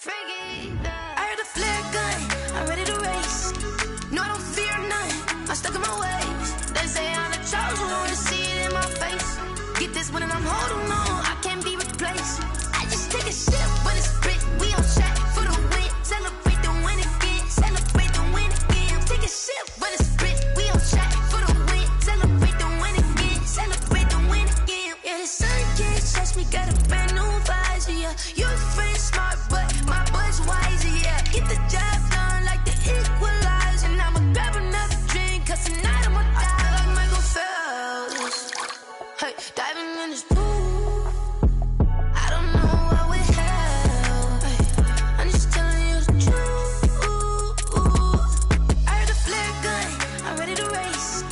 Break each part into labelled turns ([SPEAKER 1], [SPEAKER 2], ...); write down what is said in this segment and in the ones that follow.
[SPEAKER 1] Freaky, I heard a flare gun, I'm ready to race. No, I don't fear none, I'm stuck in my ways. They say I'm the chosen one, see it in my face. Get this one and I'm holding on, I can't be replaced. I just take a sip, but it's spit, we on track for the win. Celebrate the win again, celebrate the win again. Take a sip, but it's spit, we on track for the win. Celebrate the win again, celebrate the win again. Yeah, the sun can't touch me, got a brand new visor, yeah. You friend smart, but my bud's wiser, yeah. Get the job done like the equalizer. And I'ma grab another drink, cause tonight I'ma die like Michael Phelps. Hey, diving in this pool, I don't know what would help. Hey, I'm just telling you the truth. I heard a flare gun, I'm ready to race.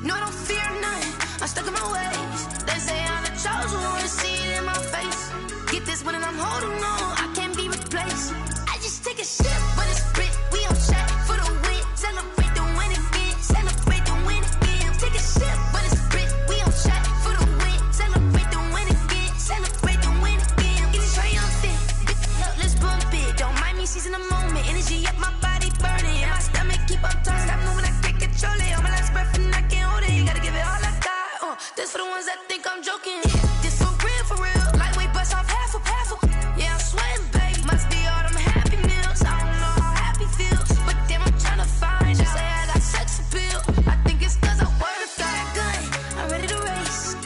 [SPEAKER 1] No, I don't fear none, I'm stuck in my ways. They say I'm the chosen one, see it in my face. Get this one and I'm holding on, I can't be replaced. I just take a sip, but it's spit, we on track for the win. Celebrate the win again, celebrate the win again. Take a sip, but it's spit, we on track for the win. Celebrate the win again, celebrate the win again. Get it triumphant, look, let's bump it. Don't mind me seizing the moment, energy up my body burning. And my stomach keep on turning, stop moving, I can't control it. On my last breath and I can't hold it, you gotta give it all I got. This for the ones that think I'm joking. This for real, lightweight bust off half a. Yeah, I'm sweating, babe, must be all them happy meals. I don't know how happy feels, but damn, I'm tryna find you. Say I got sex appeal, I think it's cause I work a gun, I'm ready to race.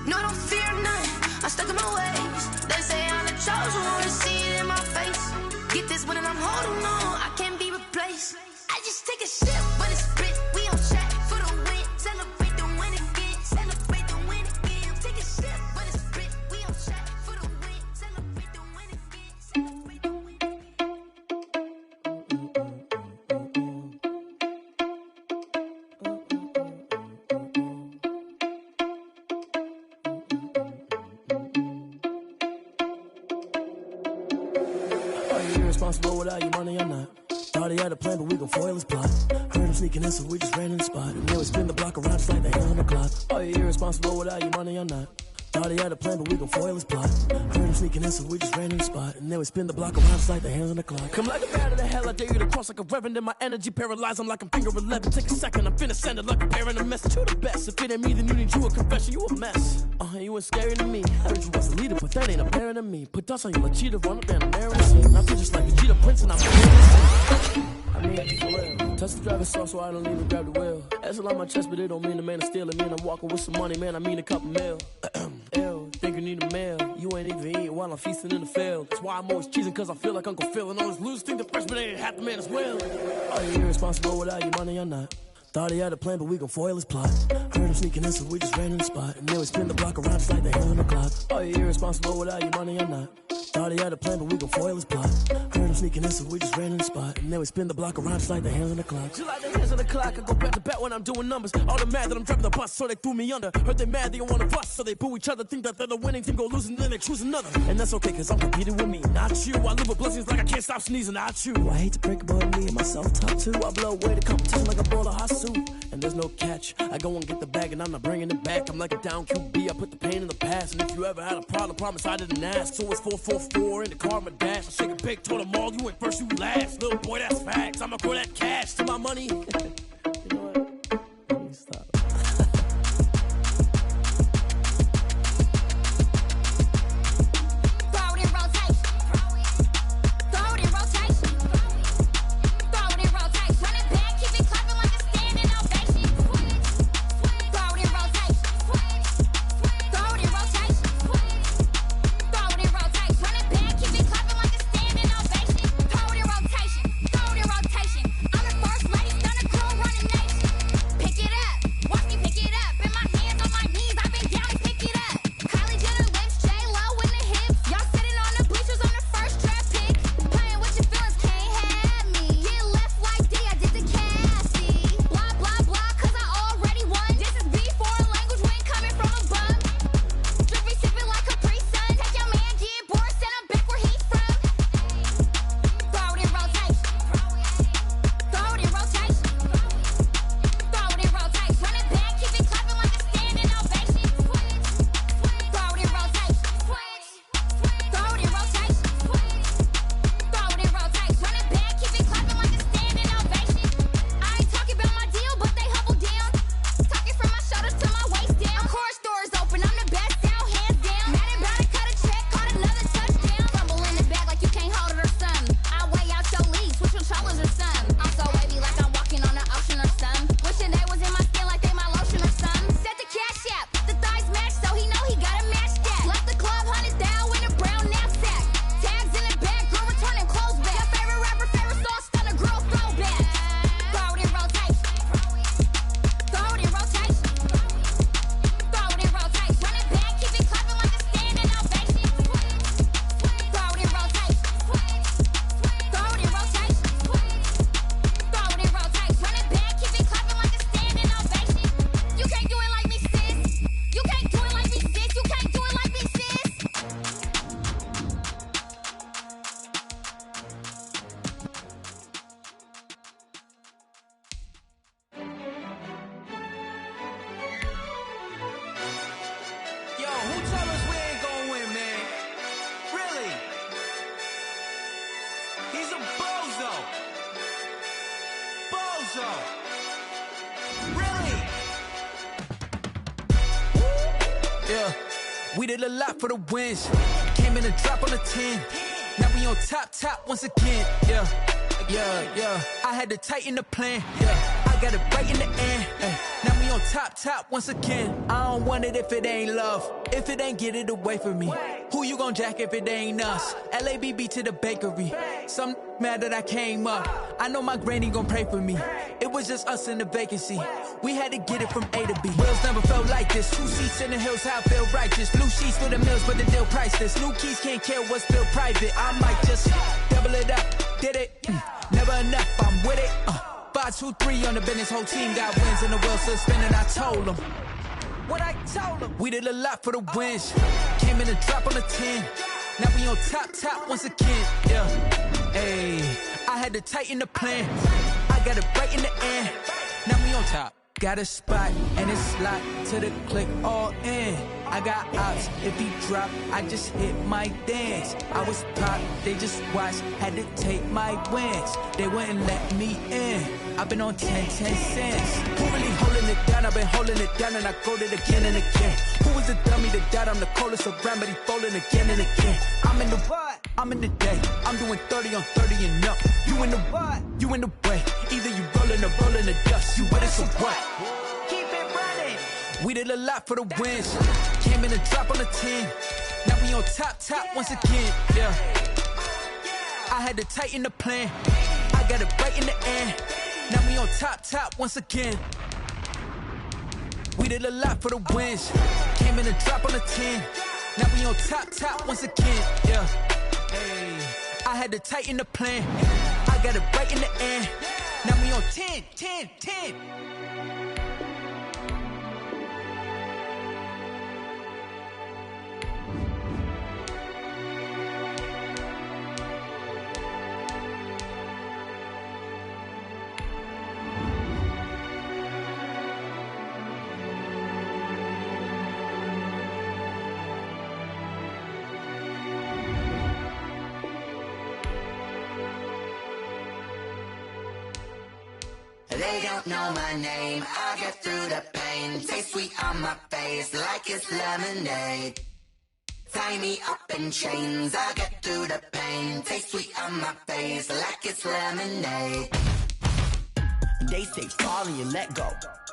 [SPEAKER 1] No, I don't fear none, I'm stuck in my ways. They say I'm the chosen one, see it in my face. Get this one and I'm holding on, I can't be replaced. I just take a sip, but it's spit, we on track for the win. Celebrate the win again, celebrate the win again. Take a sip, but it's spit, we on track for the win. Celebrate the win again, celebrate the win again.
[SPEAKER 2] Are you irresponsible without your money or not? Thought he had a plan, but we gon' foil his plot. Heard him sneaking in, so we just ran in the spot. And then we spin the block around just like the hand on the clock. Are you irresponsible without your money or not? Thought he had a plan, but we gon' foil his plot. Heard him sneaking in, so we just ran in the spot. And then we spin the block around just like the hands on the clock. Come like a bat of the hell, I dare you to cross like a reverend. And my energy paralyzed, I'm like I'm finger 11. Take a second, I'm finna send it like a bearing a message. You the best, if it ain't me, then you need you a confession. You a mess, you ain't scary to me. I heard you was a leader, but that ain't apparent to me. Put dust on you like cheetah, run up and I'm airing the scene. I feel just like the cheetah prince and I'm I mean, for real. Touch the driver's soft so I don't even grab the wheel. That's on my chest, but it don't mean the man is stealing. Man, I'm walking with some money, man, I mean a couple mil. Ew, think you need a meal. You ain't even eating while I'm feasting in the field. That's why I'm always cheesing, cause I feel like Uncle Phil. And all this losers think the freshman ain't half the man as well. Are you irresponsible without your money or not? Thought he had a plan, but we gon' foil his plot. Heard him sneaking in, so we just ran in the spot. And then we spin the block around just like the hands on the clock. Are you irresponsible without your money or not? Thought he had a plan, but we gon' foil his plot. Heard him sneaking in, so we just ran in the spot. And then we spin the block around just like the hands on the clock. Just like the hands on the clock, I go back to back when I'm doing numbers. All the mad that I'm driving the bus, so they threw me under. Heard they mad, they don't wanna bust, so they boo each other. Think that they're the winning team, go losing, then they choose another. And that's okay, cause I'm competing with me, not you. I live with blessings like I can't stop sneezing, not you. I hate to break it, but me and myself top two. I blow away the competition like a bowl of hot soup. And there's no catch, I go and get the bag and I'm not bringing it back. I'm like a down QB, I put the pain in the past. And if you ever had a problem, promise I didn't ask. So it's 444 in the car, my dash. I shake a big, told them all, you went first, you last. Little boy, that's facts, I'ma grow that cash to my money. You know what? Let me stop.
[SPEAKER 3] Rotation. I'm the first lady, done a girl run yeah. We did a lot for the wins. Came in a drop on a 10. Now we on top once again, yeah. I had to tighten the plan, yeah. I got it right in the end, ay. Now we on top once again. I don't want it if it ain't love. If it ain't, get it away from me. Who you gon' jack if it ain't us? LABB to the bakery. Some mad that I came up. I know my granny gon' pray for me. It was just us in the vacancy. We had to get it from A to B. Wheels never felt like this. 2 seats in the hills, how I feel righteous. Blue sheets for the mills, but the deal priceless. New keys can't care what's still private. I might just double it up. Did it? Never enough, I'm with it. 5, 2, 3 on the business. Whole team got wins and the wheels still spinning. I told them what I told them. We did a lot for the wins. Came in a drop on a 10. Now we on top once again, yeah. Hey, I had to tighten the plan. I got it right in the end. Now we on top. Got a spot and it's slot to the click all in. I got ops, if he drop, I just hit my dance. I was pop, they just watched, had to take my wins. They wouldn't let me in. I've been on 10 cents. Who really holding it down? I've been holding it down and I go it again and again. Who was the dummy that died? I'm the coldest around, but he folding again and again. I'm in the what? I'm in the day. I'm doing 30 on 30 and up. You in the what? You in the way. Either you rolling or rolling the dust. You with it, so what? Keep it running. We did a lot for the wins. Came in a drop on a 10. Now we on top once again, yeah. I had to tighten the plan. I got it right in the end. Now we on top once again. We did a lot for the wins. Came in a drop on a 10. Now we on top once again, yeah. Hey, I had to tighten the plan. I got it right in the end. Now we on 10.
[SPEAKER 4] They don't know my name, I get through the pain. Taste sweet on my face like it's lemonade. Tie me up in chains, I get through the pain. Taste sweet on my face like it's lemonade. They say fall and you let go,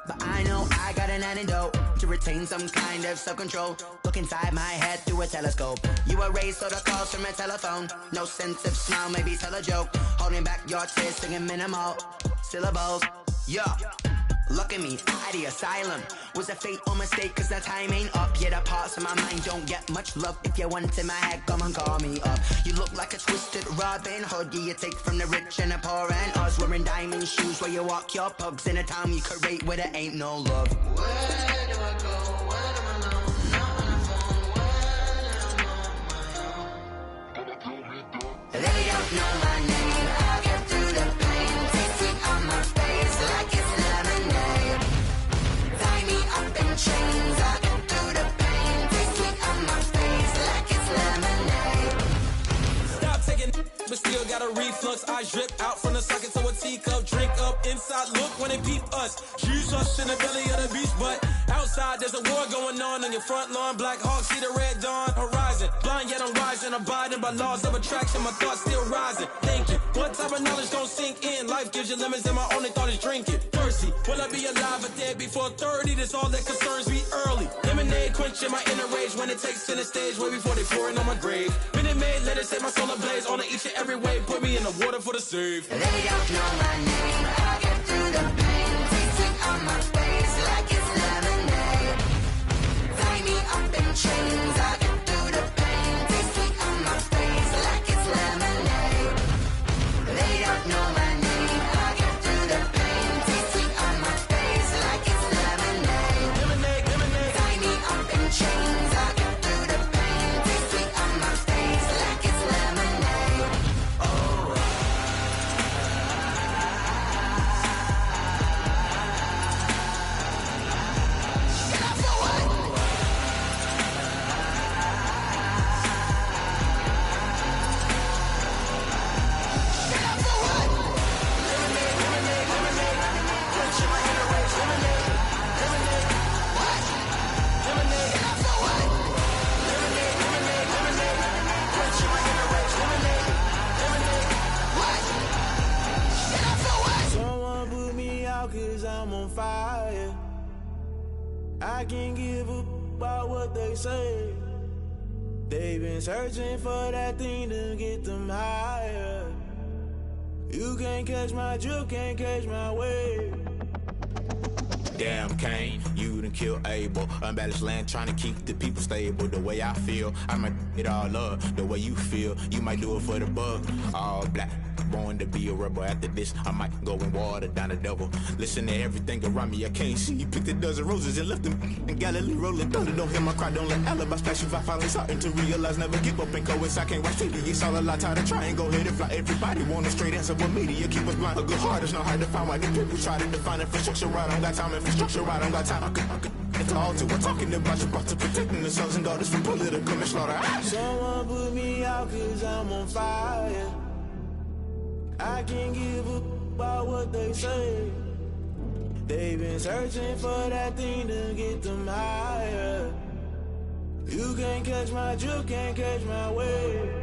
[SPEAKER 4] but I know I got an antidote to retain some kind of self-control. Look inside my head through a telescope. You were raised on the calls from a telephone. No sense of smile, maybe tell a joke. Holding back your tears, singing minimal syllables. Yeah, look at me, out the asylum. Was a fate or mistake, cause the time ain't up. Yeah, the parts of my mind don't get much love. If you want in my head, come and call me up. You look like a twisted Robin Hood. Yeah, you take from the rich and the poor and us. Wearing diamond shoes where you walk your pugs. In a town you create where there ain't no love. Where do I go? Where do I know? Not on the phone. Where do I know? They don't know my name. I get through the pain. Taste sweet on my face like it's lemonade. Tie me up in chains. I get through the pain. Taste sweet on my face like it's lemonade.
[SPEAKER 5] Stop taking, but still got a reflux. Eyes drip out from the socket to a teacup. Drink up inside, look when they peep us. Jesus in the belly of the beast, but outside there's a war going on your front lawn. Black Hawk, see the red dawn horizon. Blind yet I'm rising, abiding by laws of attraction. My thoughts still rising, thinking what type of knowledge gon' sink in? Life gives you lemons and my only thought is drinking. Thirsty, will I be alive or dead before 30? That's all that concerns me early. Lemonade quenching my inner rage when it takes center stage way before they pouring on my grave. Minute Maid, let it set my soul ablaze on each and every way. Put me in the water for the save.
[SPEAKER 4] They don't know my name. I get through the pain. Taste sweet on my face like it's lemonade. Tie me up in chains. I get through the pain. Taste sweet on my face like it's lemonade. They don't know my name. I get through the pain. Taste sweet on my face like it's lemonade.
[SPEAKER 5] Lemonade.
[SPEAKER 4] Tie me up in chains. I get through the pain. Taste sweet on my face like it's lemonade. Oh.
[SPEAKER 2] can't give up about what they say. They've been searching for that thing to get them higher. You can't catch my drift, can't catch my wave.
[SPEAKER 6] Damn, Kane, you done killed Abel. Unbalanced land, trying to keep the people stable. The way I feel, I might it all up. The way you feel, you might do it for the buck. All black, born to be a rebel. After this, I might go and water down the devil. Listen to everything around me, I can't see. You picked a dozen roses and left them in Galilee rolling thunder. Don't hear my cry, don't let alibis pass you. I finally starting to realize, never give up and coincide. Can't watch TV, it's all a lot. Tired of trying, go ahead and fly. Everybody want a straight answer, but media keep us blind. A good heart is not hard to find. Why the people try to define infrastructure right? I don't got time, infrastructure right, I don't got time. I could it's all to we're talking about you, about to protecting the sons and daughters from political and slaughter.
[SPEAKER 2] Someone put me out cause I'm on fire. I can't give up about what they say. They've been searching for that thing to get them higher. You can't catch my drift, can't catch my wave.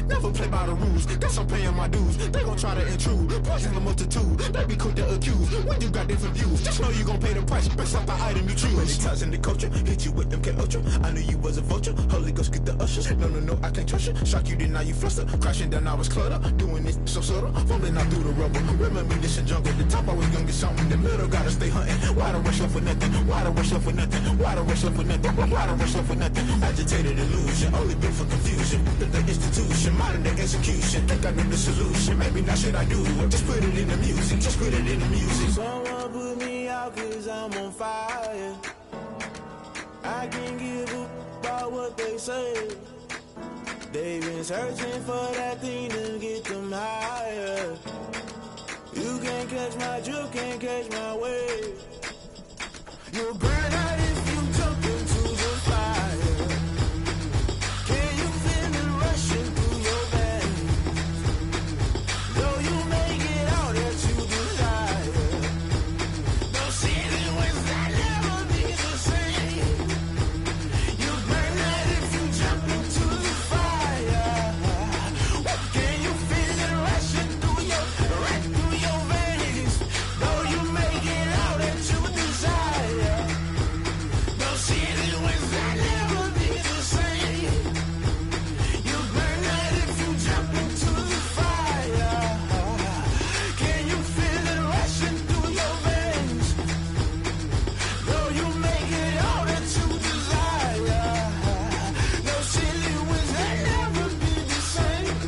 [SPEAKER 6] Never play by the rules, guess I'm paying my dues. They gon' try to intrude, poison the multitude. They be quick to accuse, when you got different views. Just know you gon' pay the price, based off the item you choose. Many times in the culture, hit you with them K-Ultra. I knew you was a vulture, Holy Ghost get the ushers. No, I can't trust you. Shock you, then now you fluster. Crashing down, I was cluttered. Doing this so subtle, falling out through the rubble. Remember this in jungle, the top I was young and something. The middle gotta stay hunting. Why the rush left for nothing? Why the rush left for nothing? Why the rush left for nothing? Why the rush left for nothing? Agitated illusion, only built for confusion. The institution, modern day execution. Think I know the solution. Maybe not shit I do. Just put it in the music. Just put it in the music.
[SPEAKER 2] Someone put me out cause I'm on fire. I can't give up about what they say. They've been searching for that thing to get them higher. You can't catch my drift, can't catch my wave. You'll burn out if you jump into the fire. Can you feel it rushing through your veins? Though you make it out that you desire. Those ceiling winds that never be the same. You burn out if you jump into the fire. Can you feel it rushing through your veins? Though you make it out that you desire. Those ceiling winds that never be the same. You burn out if you jump into the fire. Can you feel it rushing through your veins? Though you make it all that you desire. Those silly winds that never be the same.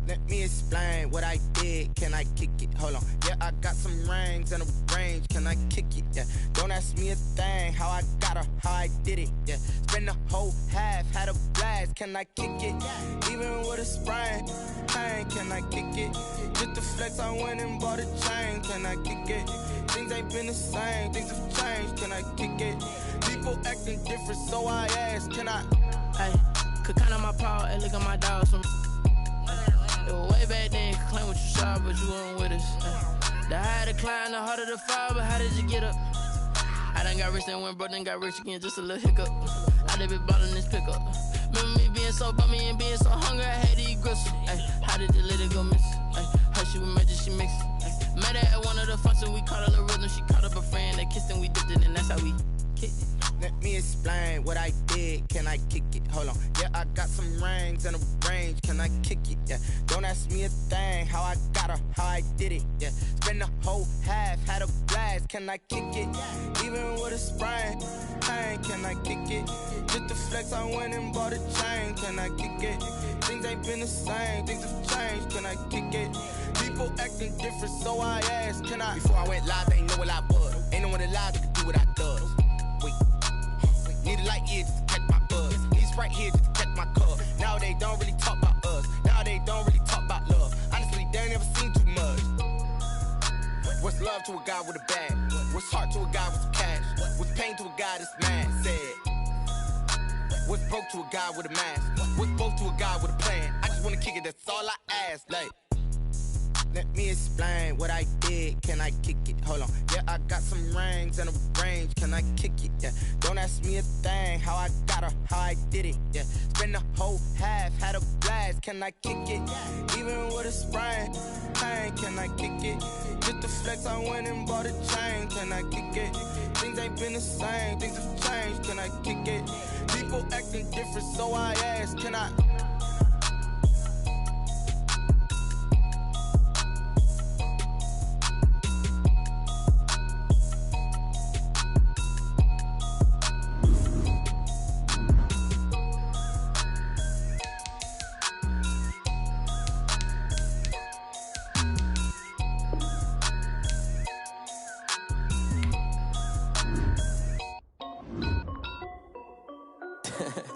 [SPEAKER 7] Let me explain what I did. Can I kick it? Hold on. Yeah, I got some rings and a range. Can I kick it? Yeah. Don't ask me a thing. How I got her, how I did it. Yeah. Spend the whole half, had a blast. Can I kick it? Even with a sprain. Hey, can I kick it? Just the flex, I went and bought a chain. Can I kick it? Things ain't been the same. Things have changed. Can I kick it? People acting different, so I ask. Can I?
[SPEAKER 8] Hey, could count on my power and look at my dogs from. It was way back then, could claim what you saw, but you weren't with us. The higher the climb, the harder the fall, but how did you get up? I done got rich, then went broke, then got rich again, just a little hiccup. I done been ballin' this pickup. Remember me being so bummy and being so hungry, I had to eat gristle. Ay, how did the lady go miss? Her she was magic, she mixed. Met her at one of the functions, we caught a little rhythm, she caught up a friend, they kissed and we dipped it, and that's how we kicked it.
[SPEAKER 7] Let me explain what I did. Can I kick it? Hold on. Yeah, I got some rings and a range. Can I kick it? Yeah. Don't ask me a thing. How I got her, how I did it. Yeah. Spend the whole half, had a blast. Can I kick it? Even with a sprain. Hey, can I kick it? Just the flex, I went and bought a chain. Can I kick it? Things ain't been the same. Things have changed. Can I kick it? People acting different, so I asked. Can I? Before I went live, they ain't know what I was. Ain't no one alive that could do what I does. Wait. Need a light year just to catch my buzz. Need Sprite here just to catch my cup. Now they don't really talk about us. Now they don't really talk about love. Honestly, they ain't never seen too much. What's love to a guy with a bag? What's heart to a guy with some cash? What's pain to a guy that's mad? Said. What's broke to a guy with a mask? What's both to a guy with a plan? I just wanna kick it, that's all I ask. Like, let me explain what I did. Can I kick it? Hold on. Yeah, I got some rings and a range. Can I kick it? Yeah. Don't ask me a thing. How I got her, how I did it. Yeah. Spend the whole half, had a blast. Can I kick it? Even with a sprain, pain. Can I kick it? Just the flex, I went and bought a chain. Can I kick it? Things ain't been the same. Things have changed. Can I kick it? People acting different, so I ask. Can I?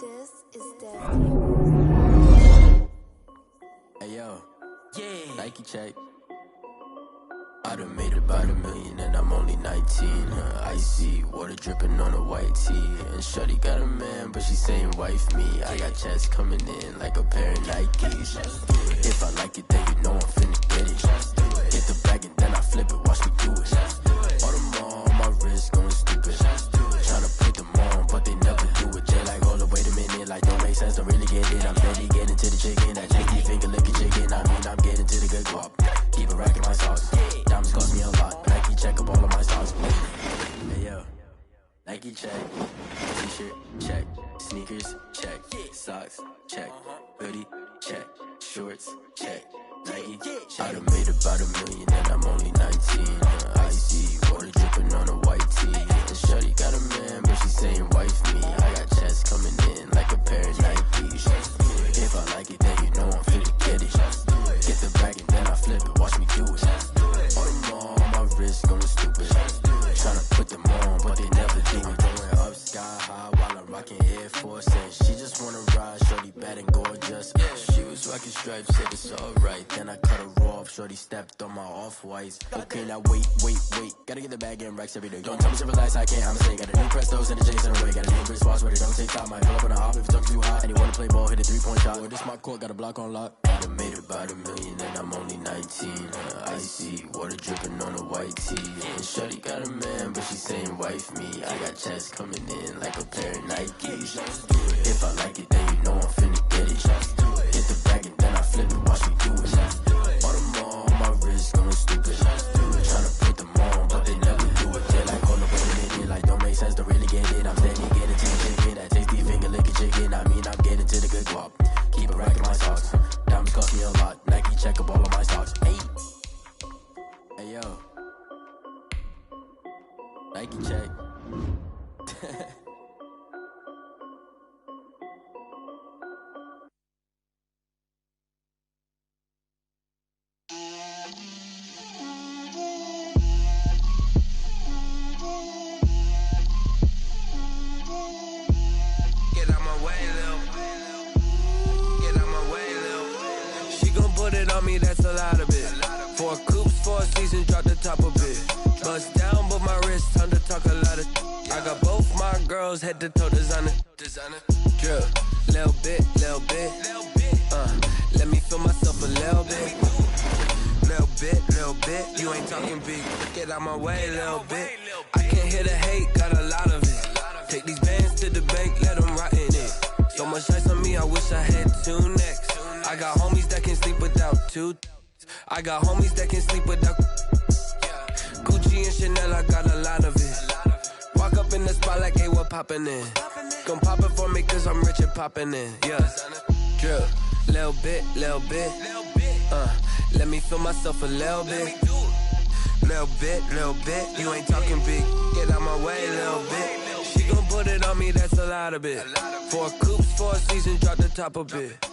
[SPEAKER 1] This is
[SPEAKER 2] Hey yo,
[SPEAKER 8] Yeah.
[SPEAKER 2] Nike check. I done made about $1 million and I'm only 19. Icy water dripping on a white tee. And shorty got a man, but she saying wife me. I got checks coming in like a pair of Nikes. If I like it, then you know I'm finna get it. Get the bag and then I flip it, watch me do it. All them on my wrist going stupid. Tryna put them on, but they never do it. They like, hold up, wait a minute, like don't make sense, don't really get it. I'm steady getting to the chicken, that chicky finger licking chicken. I mean, I'm getting to the good guap. Keep a rack in my sauce. Diamonds cost me a lot. Nike check up all of my stocks. Hey yo, Nike check. T-shirt check. Sneakers check. Socks check. Hoodie check. Shorts check. Nike I done made about $1 million and I'm only 19. Icy water dripping on a white tee. And shorty got a man, but she saying wife me. I got checks coming in like a pair of Nikes. If I like it, then you know I'm finna get it. Get the bag and then I flip it, watch me do it. All them on my wrist going stupid. Tryna put them on, but they never do it. Going up sky high while I'm rocking Air Force. And she just wanna ride, shorty bad and gorgeous. She was rocking stripes, said it's alright. Then I cut her off, shorty stepped on my off-whites. Okay, now wait. Gotta get the bag and racks every day. Don't tell me to relax, I can't, I'ma say. Got a new Prestos and the J's in a way. Got a new Chris Foss, but it don't take time. Might pull up on a hop if it talks too hot. And you wanna play ball, hit a 3-point shot. Or this my court, got a block on lock. I done made about $1 million and I'm only 19. Icy water dripping on a white tee. And shorty got a man, but she saying wife me. I got checks coming in like a pair of Nikes. If I like it, then you know I'm finna get it. Get the bag and then I flip it, watch me do it. All them on my wrist going stupid. Tryna put them on, but they never do it. They like, hold up, wait a minute, like don't make sense, don't really get it. I'm steady getting to the chicken, that tasty finger licking chicken. I mean, I'm getting to the good guap. Keep a rack in my socks. Diamonds cost me a lot. Nike check up all of my stocks. Hey yo, Nike check.
[SPEAKER 5] Get out my way, Lil. Get out my way, Lil. She gon' put it on me, that's a lot of it. 4 coops, 4 seasons, drop the top a bit. Bust down, but my wrist, time to talk a lot of. I got both my girls, head to toe designer. Drip, little bit. Let me feel myself a little bit. Little bit. You ain't talking big. Get out my way, little bit. I can't hear the hate, got a lot of it. Take these bands to the bank, let them rot in it. So much ice on me, I wish I had 2 necks. I got homies that can sleep without 2. I got homies that can sleep without Gucci and Chanel, I got a lot of it. Walk up in the spot like, hey, what poppin' in? Gon' pop it for me cause I'm rich and poppin' in, yeah. Drip, little bit. Let me feel myself a little bit. Little bit. You ain't talking big. Get out my way, little bit. She gon' put it on me, that's a lot of it. 4 coops, 4 seasons, drop the top a bit.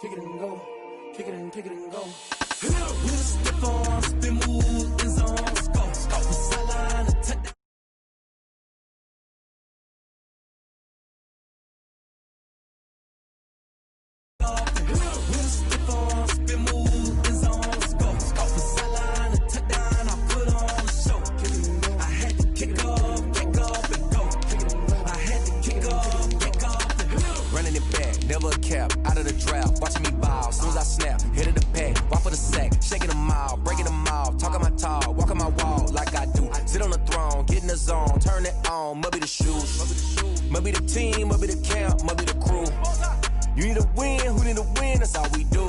[SPEAKER 2] Kick it and go, kick it and go.
[SPEAKER 9] Never a cap, out of the draft, watching me ball. Soon as I snap, hit of the pack, walk for the sack, shaking them all, breaking them all, talking my talk, walking my wall like I do. Sit on the throne, get in the zone, turn it on, must be the shoes, must be the team, must be the camp, must be the crew. You need a win, who need a win, that's all we do.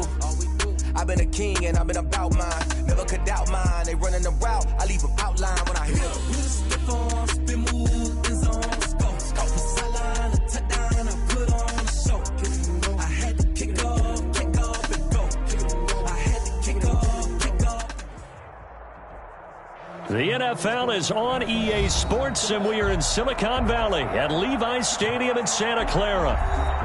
[SPEAKER 9] I've been a king and I've been about mine, never could doubt mine. They running the route, I leave them outline when I hit them. Stiff on, spin move, in zone, scope for sideline, a touchdown, I put on the show. I had to kick off and go. I had to kick off.
[SPEAKER 10] The NFL is on EA Sports, and we are in Silicon Valley at Levi's Stadium in Santa Clara.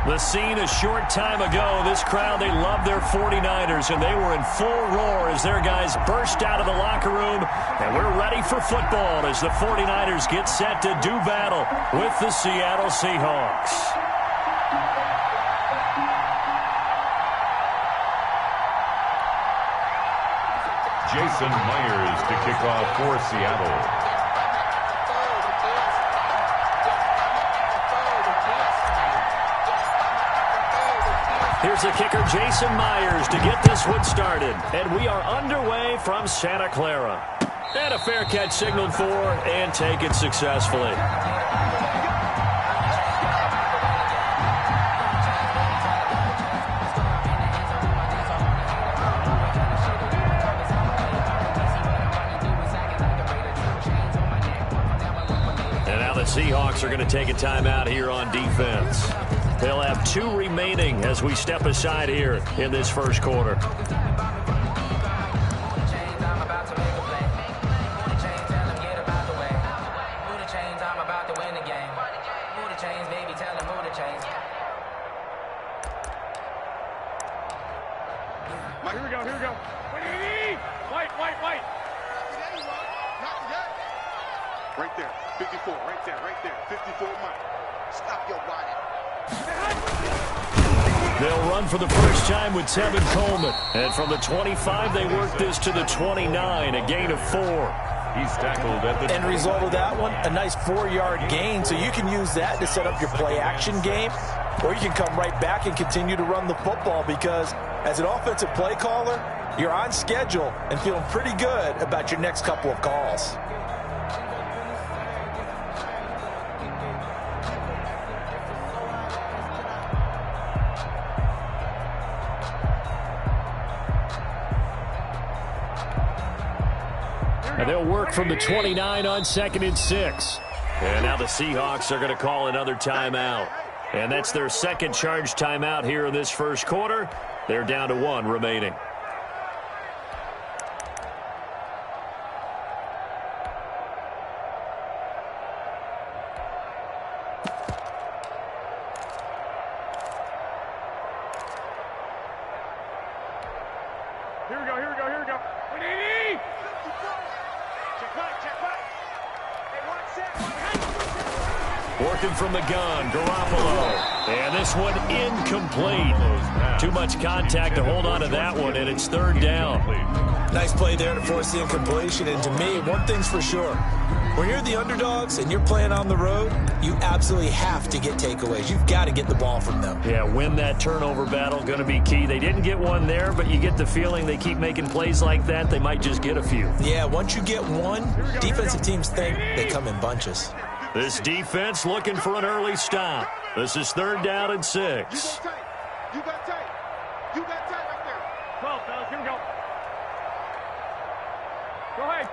[SPEAKER 10] The scene a short time ago, this crowd, they love their 49ers, and they were in full roar as their guys burst out of the locker room, and we're ready for football as the 49ers get set to do battle with the Seattle Seahawks.
[SPEAKER 11] Jason Myers to kick off for Seattle.
[SPEAKER 10] Here's the kicker, Jason Myers, to get this one started. And we are underway from Santa Clara. And a fair catch signaled for and taken successfully. And now the Seahawks are going to take a timeout here on defense. They'll have 2 remaining as we step aside here in this first quarter.
[SPEAKER 12] Here we go. White. Right there, 54, right there, 54, Mike. Stop your body.
[SPEAKER 10] They'll run for the first time with Tevin Coleman. And from the 25, they work this to the 29, a gain of 4.
[SPEAKER 11] He's tackled at the...
[SPEAKER 13] End result of that one, a nice 4-yard gain. So you can use that to set up your play-action game, or you can come right back and continue to run the football because as an offensive play caller, you're on schedule and feeling pretty good about your next couple of calls.
[SPEAKER 10] And they'll work from the 29 on 2nd and 6. And now the Seahawks are going to call another timeout. And that's their second charge timeout here in this first quarter. They're down to 1 remaining.
[SPEAKER 14] here we go. Check back.
[SPEAKER 10] Working from the gun, Garoppolo. And this one incomplete. Too much contact to hold on to that one, and it's third down.
[SPEAKER 13] Nice play there to force the incompletion. And to me, one thing's for sure. When you're the underdogs and you're playing on the road, you absolutely have to get takeaways. You've got to get the ball from them.
[SPEAKER 10] Yeah, win that turnover battle, going to be key. They didn't get one there, but you get the feeling they keep making plays like that, they might just get a few.
[SPEAKER 13] Yeah, once you get one, defensive teams think they come in bunches.
[SPEAKER 10] This defense looking for an early stop. This is third down and 6.
[SPEAKER 12] You got tight right there.
[SPEAKER 14] 12, fellas, here we go. Go ahead.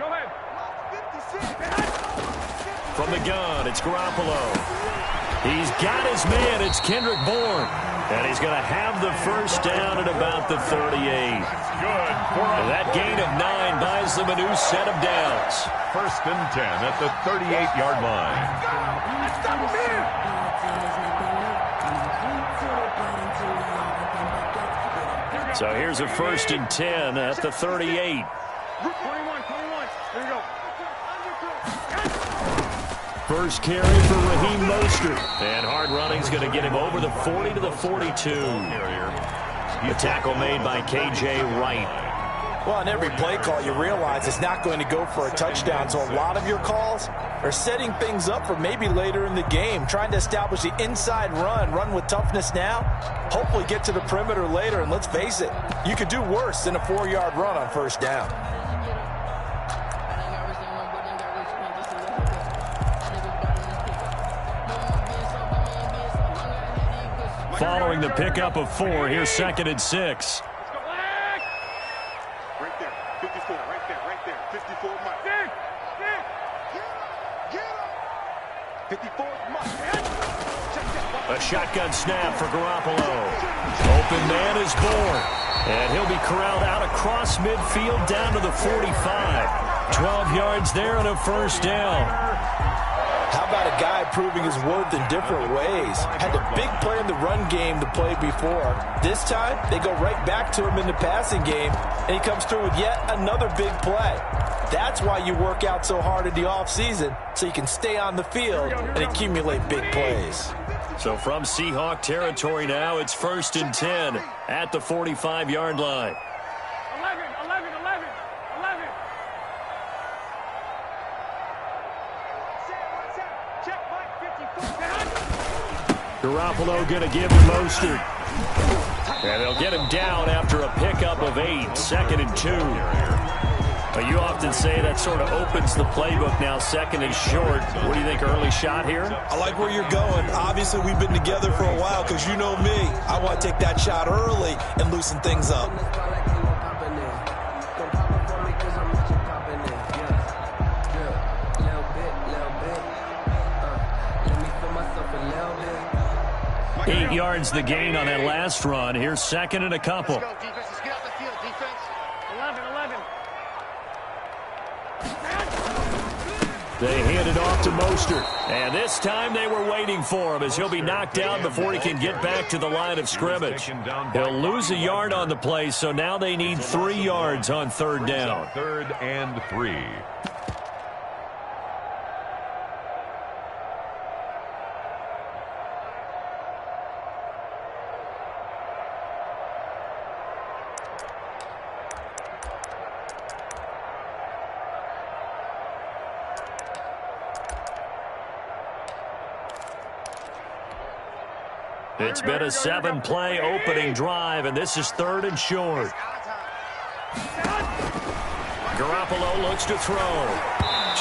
[SPEAKER 10] From the gun, it's Garoppolo. He's got his man. It's Kendrick Bourne. And he's going to have the first down at about the 38.
[SPEAKER 11] Good.
[SPEAKER 10] And that gain of 9 buys them a new set of downs.
[SPEAKER 11] First and 10 at the 38-yard line.
[SPEAKER 10] So here's a first and 10 at the 38.
[SPEAKER 14] 21. Here we go.
[SPEAKER 10] First carry for Raheem Mostert. And hard running's going to get him over the 40 to the 42. The tackle made by K.J. Wright.
[SPEAKER 13] Well, on every play call, you realize it's not going to go for a touchdown. So a lot of your calls are setting things up for maybe later in the game, trying to establish the inside run with toughness now, hopefully get to the perimeter later. And let's face it, you could do worse than a 4-yard run on first down.
[SPEAKER 10] Following the pickup of 4, here's second and 6.
[SPEAKER 12] Right there. 54. Right there. 54 Mike. 54 Mike.
[SPEAKER 10] A shotgun snap for Garoppolo. Open man is Bourne. And he'll be corralled out across midfield down to the 45. 12 yards there and a first down.
[SPEAKER 13] How about a guy proving his worth in different ways? Had a big play in the run game to play before. This time, they go right back to him in the passing game, and he comes through with yet another big play. That's why you work out so hard in the offseason, so you can stay on the field and accumulate big plays.
[SPEAKER 10] So from Seahawk territory now, it's first and 10 at the 45-yard line.
[SPEAKER 14] 11.
[SPEAKER 10] Garoppolo going to give him Mostert. And they'll get him down after a pickup of 8, second and 2. But you often say that sort of opens the playbook now, second and short. What do you think, early shot here?
[SPEAKER 13] I like where you're going. Obviously, we've been together for a while because you know me. I want to take that shot early and loosen things up.
[SPEAKER 10] Eight yards the gain on that last run. Here's second and a couple.
[SPEAKER 12] Let's go, defense. Let's get out the field, defense.
[SPEAKER 14] 11.
[SPEAKER 10] They hand it off to Mostert. And this time they were waiting for him as he'll be knocked down before he can get back to the line of scrimmage. He'll lose a yard on the play, so now they need 3 yards on third down.
[SPEAKER 11] Third and 3.
[SPEAKER 10] It's been a 7-play opening drive, and this is third and short. Garoppolo looks to throw.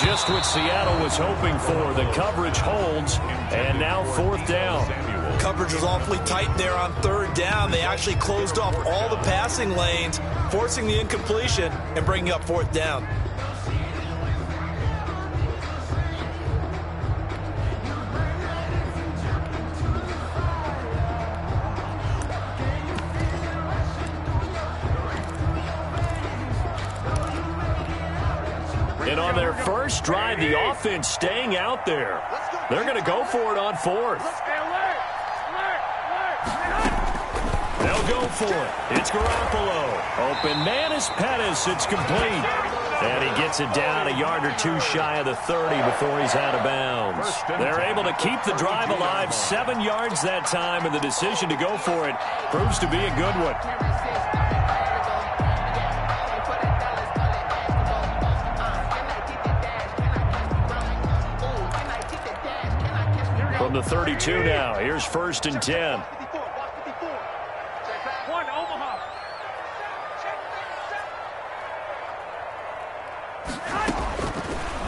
[SPEAKER 10] Just what Seattle was hoping for. The coverage holds, and now fourth down.
[SPEAKER 13] Coverage was awfully tight there on third down. They actually closed off all the passing lanes, forcing the incompletion and bringing up fourth down.
[SPEAKER 10] And on their first drive, the offense staying out there. They're going to go for it on fourth. They'll will go for it. It's Garoppolo. Open man is Pettis. It's complete. And he gets it down a yard or two shy of the 30 before he's out of bounds. They're able to keep the drive alive, 7 yards that time, and the decision to go for it proves to be a good one. From the 32 now, here's 1st and 10.
[SPEAKER 14] One, Omaha.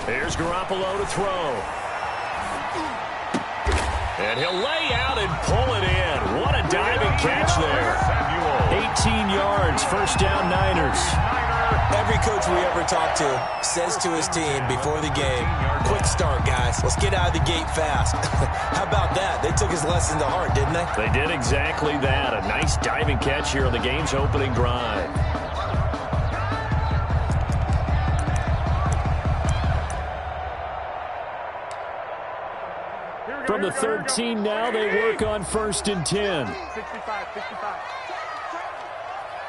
[SPEAKER 10] Here's Garoppolo to throw. And he'll lay out and pull it in. What a diving catch there. 18 yards, 1st down Niners.
[SPEAKER 13] Every coach we ever talk to says to his team before the game, quick start, guys. Let's get out of the gate fast. How about that? They took his lesson to heart, didn't they?
[SPEAKER 10] They did exactly that. A nice diving catch here on the game's opening drive. From the 13 now, they work on 1st and 10.
[SPEAKER 14] 65.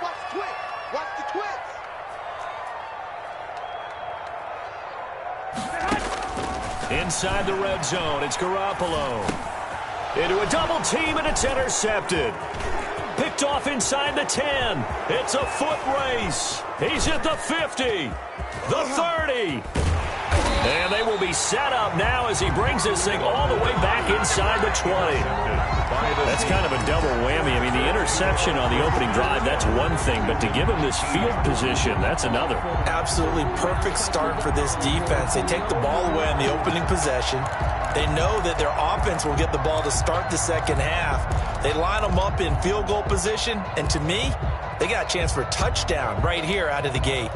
[SPEAKER 12] Watch the twitch. Watch the twitch.
[SPEAKER 10] Inside the red zone, it's Garoppolo. Into a double team, and it's intercepted. Picked off inside the 10. It's a foot race. He's at the 50, the 30. And they will be set up now as he brings this thing all the way back inside the 20. That's kind of a double whammy. I mean, the interception on the opening drive, that's one thing, but to give him this field position, that's another.
[SPEAKER 13] Absolutely perfect start for this defense. They take the ball away on the opening possession. They know that their offense will get the ball to start the second half. They line them up in field goal position, and to me, they got a chance for a touchdown right here out of the gate.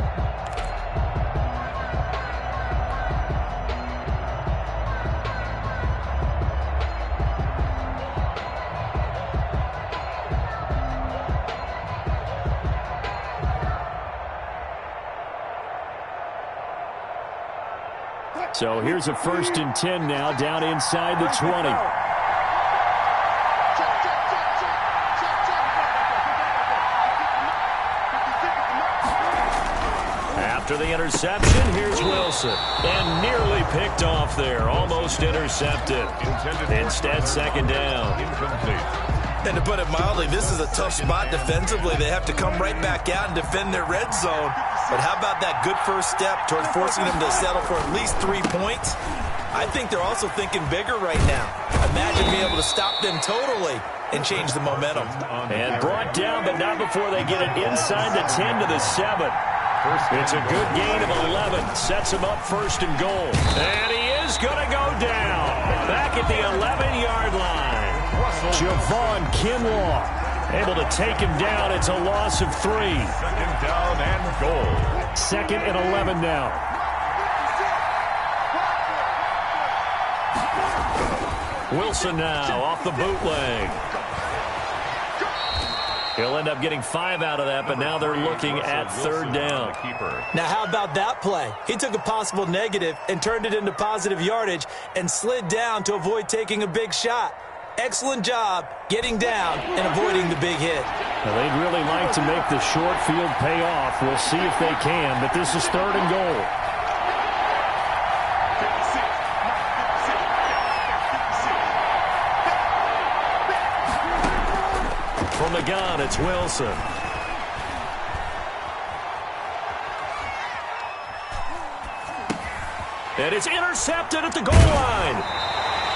[SPEAKER 10] So here's a 1st and 10 now, down inside the 20. After the interception, here's Wilson. And nearly picked off there, almost intercepted. Instead, 2nd down.
[SPEAKER 13] And to put it mildly, this is a tough spot defensively. They have to come right back out and defend their red zone. But how about that good first step towards forcing them to settle for at least 3 points? I think they're also thinking bigger right now. Imagine being able to stop them totally and change the momentum.
[SPEAKER 10] And brought down, but not before they get it inside the 10 to the 7. It's a good gain of 11. Sets him up 1st and goal. And he is going to go down. Back at the 11-yard line. Javon Kinlaw able to take him down. It's a loss of 3.
[SPEAKER 11] 2nd down and goal.
[SPEAKER 10] 2nd and 11 now. Wilson now off the bootleg. He'll end up getting 5 out of that, but now they're looking at 3rd down.
[SPEAKER 13] Now, how about that play? He took a possible negative and turned it into positive yardage and slid down to avoid taking a big shot. Excellent job getting down and avoiding the big hit.
[SPEAKER 10] Now, they'd really like to make the short field pay off. We'll see if they can, but this is 3rd and goal. From the gun, it's Wilson. And it's intercepted at the goal line.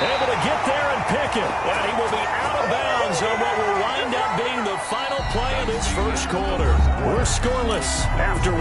[SPEAKER 10] Able to get there and pick it. And he will be out of bounds on what will wind up being the final play of this first quarter. We're scoreless after 1.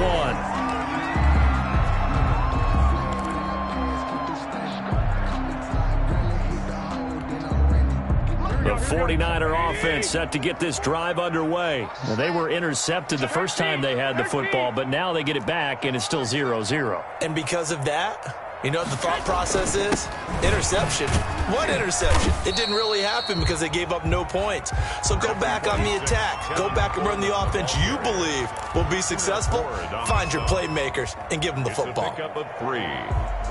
[SPEAKER 10] The 49er offense set to get this drive underway. Now, they were intercepted the first time they had the football, but now they get it back, and it's still 0-0.
[SPEAKER 13] And because of that, you know what the thought process is? Interception. What interception? It didn't really happen because they gave up no points. So go back on the attack. Go back and run the offense you believe will be successful. Find your playmakers and give them the football.
[SPEAKER 11] Pick up a 3.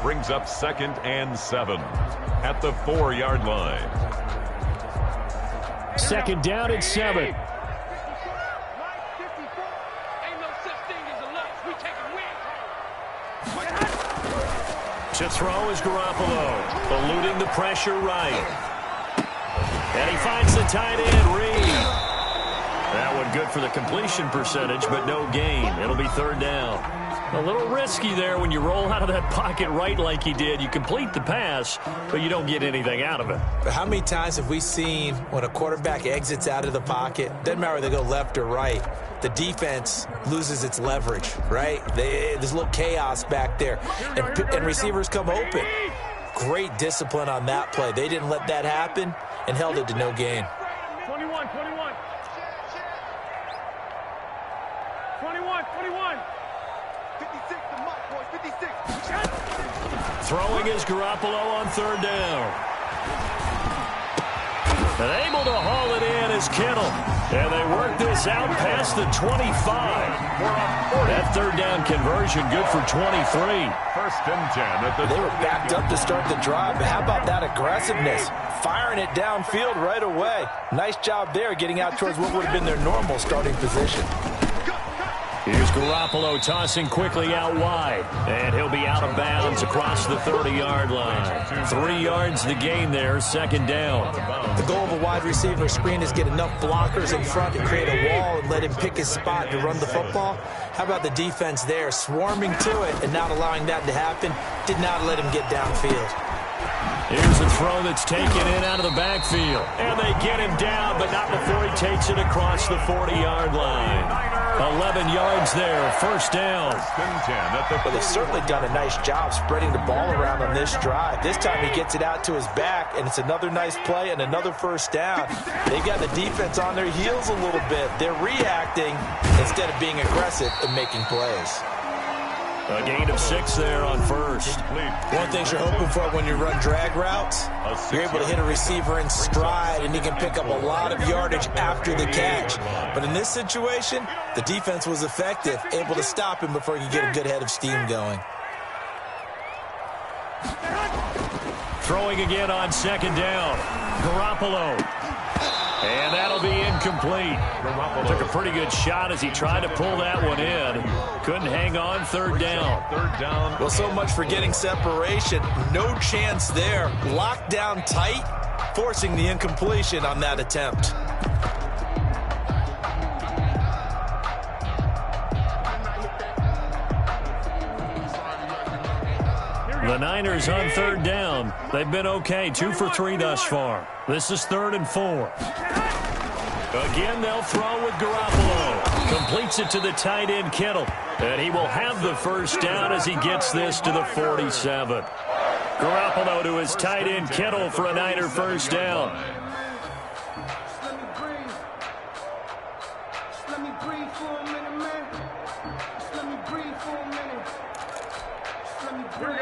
[SPEAKER 11] Brings up 2nd and 7 at the 4-yard line.
[SPEAKER 10] 2nd down and 7. To throw is Garoppolo, eluding the pressure right. And he finds the tight end, Reed. That one good for the completion percentage, but no gain. It'll be third down. A little risky there when you roll out of that pocket right like he did. You complete the pass, but you don't get anything out of it.
[SPEAKER 13] But how many times have we seen when a quarterback exits out of the pocket, doesn't matter whether they go left or right, the defense loses its leverage, right? There's a little chaos back there, and receivers come open. Great discipline on that play. They didn't let that happen and held it to no gain.
[SPEAKER 14] 21. 56, the mark, boys, 56.
[SPEAKER 10] Throwing is Garoppolo on third down. And able to haul it in is Kittle. And they work this out past the 25. That third down conversion good for 23.
[SPEAKER 11] First and 10.
[SPEAKER 13] They were backed up to start the drive, but how about that aggressiveness? Firing it downfield right away. Nice job there getting out towards what would have been their normal starting position.
[SPEAKER 10] Here's Garoppolo tossing quickly out wide. And he'll be out of bounds across the 30-yard line. 3 yards the gain there, second down.
[SPEAKER 13] The goal of a wide receiver screen is get enough blockers in front to create a wall and let him pick his spot to run the football. How about the defense there, swarming to it and not allowing that to happen? Did not let him get downfield.
[SPEAKER 10] Here's a throw that's taken in out of the backfield. And they get him down, but not before he takes it across the 40-yard line. 11 yards there, first down.
[SPEAKER 13] Well, they've certainly done a nice job spreading the ball around on this drive. This time he gets it out to his back, and it's another nice play and another first down. They've got the defense on their heels a little bit. They're reacting instead of being aggressive and making plays.
[SPEAKER 10] A gain of 6 there on first.
[SPEAKER 13] One thing you're hoping for when you run drag routes, you're able to hit a receiver in stride, and he can pick up a lot of yardage after the catch. But in this situation, the defense was effective, able to stop him before he could get a good head of steam going.
[SPEAKER 10] Throwing again on second down. Garoppolo. And that'll be incomplete. Took a pretty good shot as he tried to pull that one in. Couldn't hang on, third down.
[SPEAKER 13] Well, so much for getting separation. No chance there. Locked down tight, forcing the incompletion on that attempt.
[SPEAKER 10] The Niners on third down. They've been okay, 2 for 3 thus far. This is 3rd and 4. Again, they'll throw with Garoppolo. Completes it to the tight end, Kittle. And he will have the first down as he gets this to the 47. Garoppolo to his tight end, Kittle, for a Niner first down.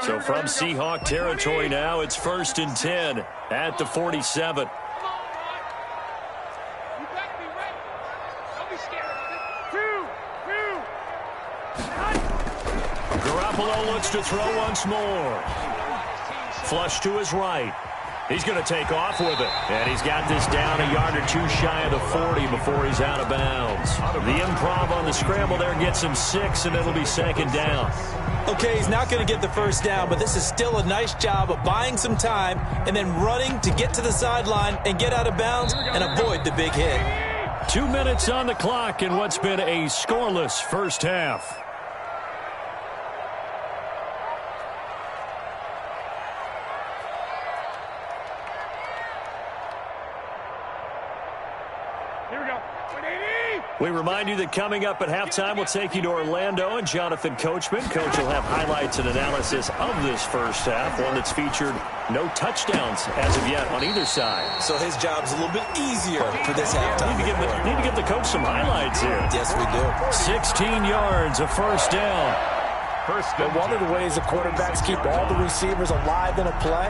[SPEAKER 10] So from Seahawk territory now, it's 1st and 10 at the 47. Garoppolo looks to throw once more. Flush to his right. He's going to take off with it. And he's got this down a yard or two shy of the 40 before he's out of bounds. The improv on the scramble there gets him 6, and it'll be second down.
[SPEAKER 13] Okay, he's not going to get the first down, but this is still a nice job of buying some time and then running to get to the sideline and get out of bounds and avoid the big hit.
[SPEAKER 10] 2 minutes on the clock in what's been a scoreless first half. We remind you that coming up at halftime, we'll take you to Orlando and Jonathan Coachman. Coach will have highlights and analysis of this first half, one that's featured no touchdowns as of yet on either side.
[SPEAKER 13] So his job's a little bit easier for this halftime.
[SPEAKER 10] Need to give the coach some highlights here.
[SPEAKER 13] Yes, we do.
[SPEAKER 10] 16 yards, a first down.
[SPEAKER 13] But one of the ways the quarterbacks keep all the receivers alive in a play,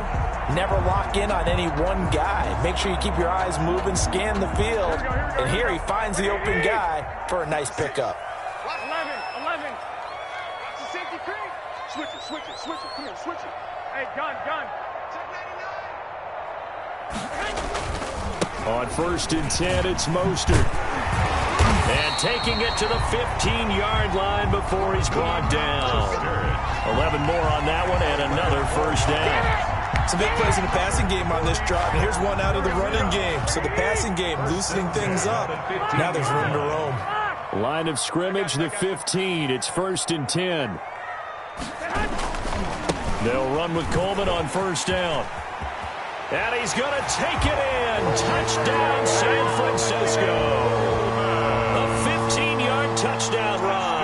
[SPEAKER 13] never lock in on any one guy. Make sure you keep your eyes moving, scan the field. And here he finds the open guy for a nice pickup.
[SPEAKER 14] 11. It's a safety cream. Switch it. Come here, switch it. Hey, gun.
[SPEAKER 10] On 1st and 10, it's Mostert. And taking it to the 15-yard line before he's brought down. 11 more on that one and another first down.
[SPEAKER 13] Some big plays in the passing game on this drive, and here's one out of the running game. So the passing game loosening things up. Now there's room to roam.
[SPEAKER 10] Line of scrimmage, the 15. It's 1st and 10. They'll run with Coleman on first down. And he's going to take it in. Touchdown, San Francisco. A 15-yard touchdown run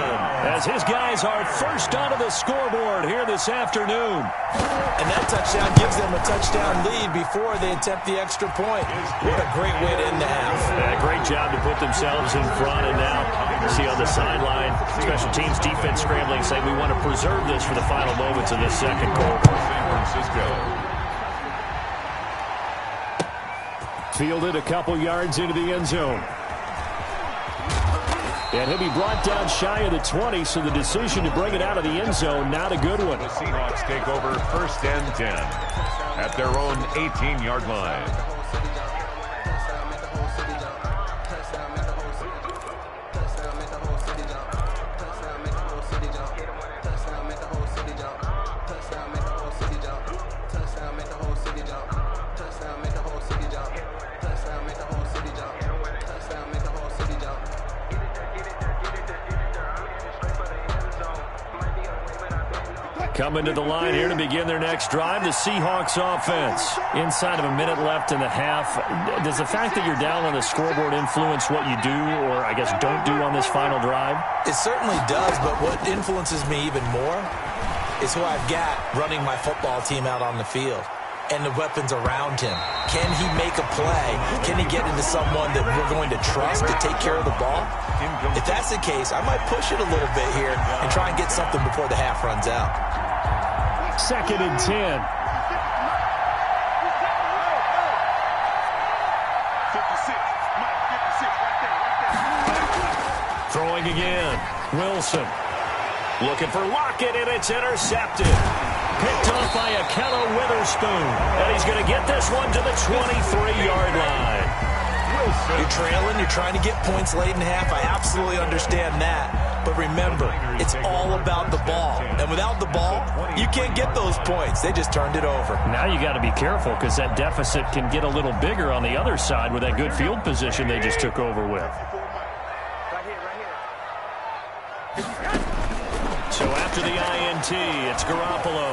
[SPEAKER 10] as his guys are first onto the scoreboard here this afternoon.
[SPEAKER 13] And that touchdown gives them a touchdown lead before they attempt the extra point. What a great way to end the half.
[SPEAKER 10] Yeah, great job to put themselves in front. And now you see on the sideline, special teams defense scrambling, saying we want to preserve this for the final moments of this second quarter.
[SPEAKER 11] San Francisco.
[SPEAKER 10] Fielded a couple yards into the end zone. And he'll be brought down shy of the 20, so the decision to bring it out of the end zone, not a good one.
[SPEAKER 11] The Seahawks take over 1st and 10 at their own 18-yard line.
[SPEAKER 10] Coming to the line here to begin their next drive, the Seahawks offense. Inside of a minute left in the half, does the fact that you're down on the scoreboard influence what you do, or I guess don't do on this final drive?
[SPEAKER 13] It certainly does, but what influences me even more is who I've got running my football team out on the field and the weapons around him. Can he make a play? Can he get into someone that we're going to trust to take care of the ball? If that's the case, I might push it a little bit here and try and get something before the half runs out.
[SPEAKER 10] 2nd and 10. 56,
[SPEAKER 12] Mike, 56, right there.
[SPEAKER 10] Throwing again. Wilson. Looking for Lockett, and it's intercepted. Picked off by Akello Witherspoon. And he's going to get this one to the 23-yard line.
[SPEAKER 13] You're trailing, you're trying to get points late in half. I absolutely understand that. But remember, it's all about the ball. And without the ball, you can't get those points. They just turned it over.
[SPEAKER 10] Now you got to be careful because that deficit can get a little bigger on the other side with that good field position they just took over with. So after the INT, it's Garoppolo.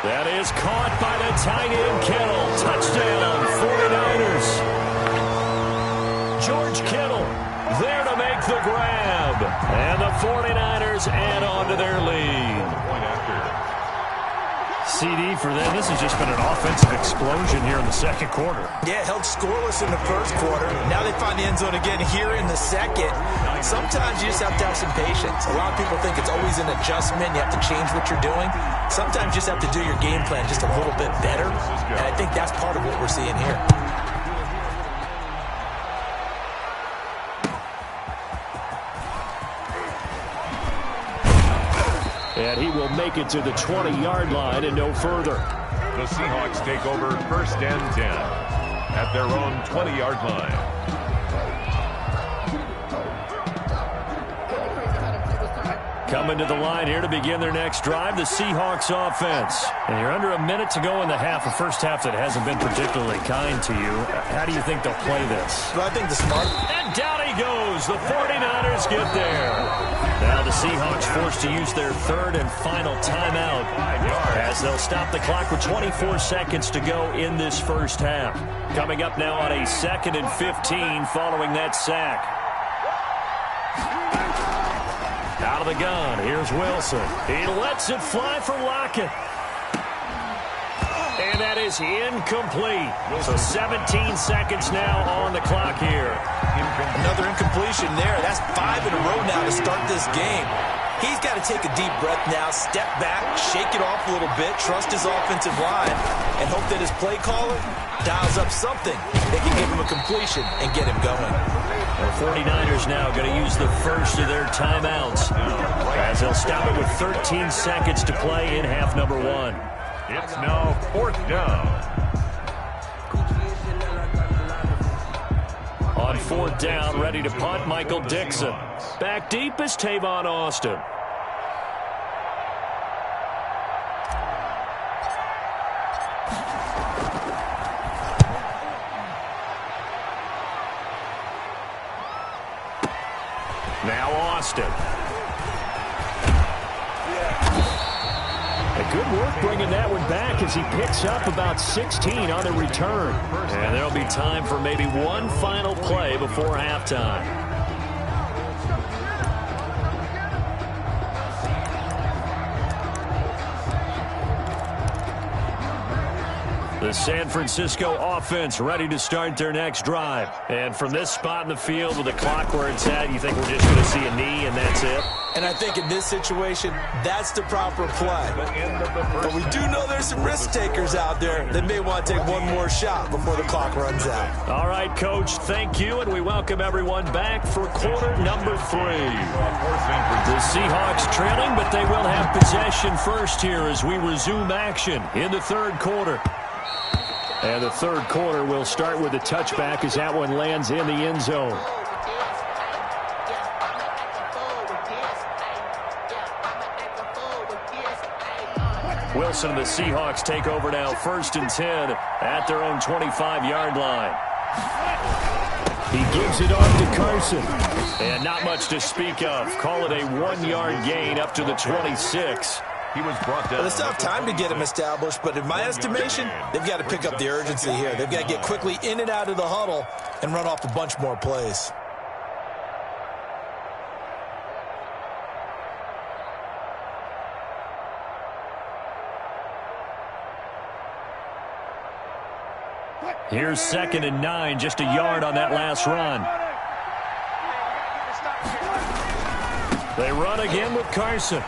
[SPEAKER 10] That is caught by the tight end, Kittle. Touchdown, 49ers. George Kittle there to make the grab. And the 49ers add on to their lead. CD for them. This has just been an offensive explosion here in the second quarter.
[SPEAKER 13] Yeah, held scoreless in the first quarter. Now they find the end zone again here in the second. Sometimes you just have to have some patience. A lot of people think it's always an adjustment. You have to change what you're doing. Sometimes you just have to do your game plan just a little bit better. And I think that's part of what we're seeing here.
[SPEAKER 10] And he will make it to the 20-yard line and no further.
[SPEAKER 11] The Seahawks take over 1st and 10 at their own 20-yard line.
[SPEAKER 10] Coming to the line here to begin their next drive, the Seahawks offense. And you're under a minute to go in the half, a first half that hasn't been particularly kind to you. How do you think they'll play this?
[SPEAKER 13] Well, I think the smart...
[SPEAKER 10] And down he goes. The 49ers get there. Now the Seahawks forced to use their third and final timeout as they'll stop the clock with 24 seconds to go in this first half. Coming up now on a 2nd and 15 following that sack. Out of the gun, here's Wilson. He lets it fly for Lockett. And that is incomplete. So 17 seconds now on the clock here.
[SPEAKER 13] Another incompletion there. That's 5 in a row now to start this game. He's got to take a deep breath now, step back, shake it off a little bit, trust his offensive line, and hope that his play caller dials up something that can give him a completion and get him going.
[SPEAKER 10] The 49ers now going to use the first of their timeouts as they'll stop it with 13 seconds to play in half number 1.
[SPEAKER 11] It's now 4th down.
[SPEAKER 10] On 4th down, ready to punt, Michael Dixon. Back deep is Tavon Austin. missed it. Good work bringing that one back as he picks up about 16 on the return. And there'll be time for maybe one final play before halftime. The San Francisco offense ready to start their next drive. And from this spot in the field with the clock where it's at, you think we're just going to see a knee and that's it?
[SPEAKER 13] And I think in this situation, that's the proper play. But we do know there's some risk takers out there that may want to take one more shot before the clock runs out.
[SPEAKER 10] All right, Coach, thank you, and we welcome everyone back for quarter number 3. The Seahawks trailing, but they will have possession first here as we resume action in the third quarter. And the third quarter will start with a touchback as that one lands in the end zone. Wilson and the Seahawks take over now, 1st and 10 at their own 25-yard line. He gives it off to Carson. And not much to speak of. Call it a 1-yard gain up to the 26.
[SPEAKER 11] He was brought down.
[SPEAKER 13] Well, it's not time to get him established, but in my estimation, they've got to pick up the urgency here. They've got to get quickly in and out of the huddle and run off a bunch more plays.
[SPEAKER 10] Here's 2nd and 9, just a yard on that last run. They run again with Carson.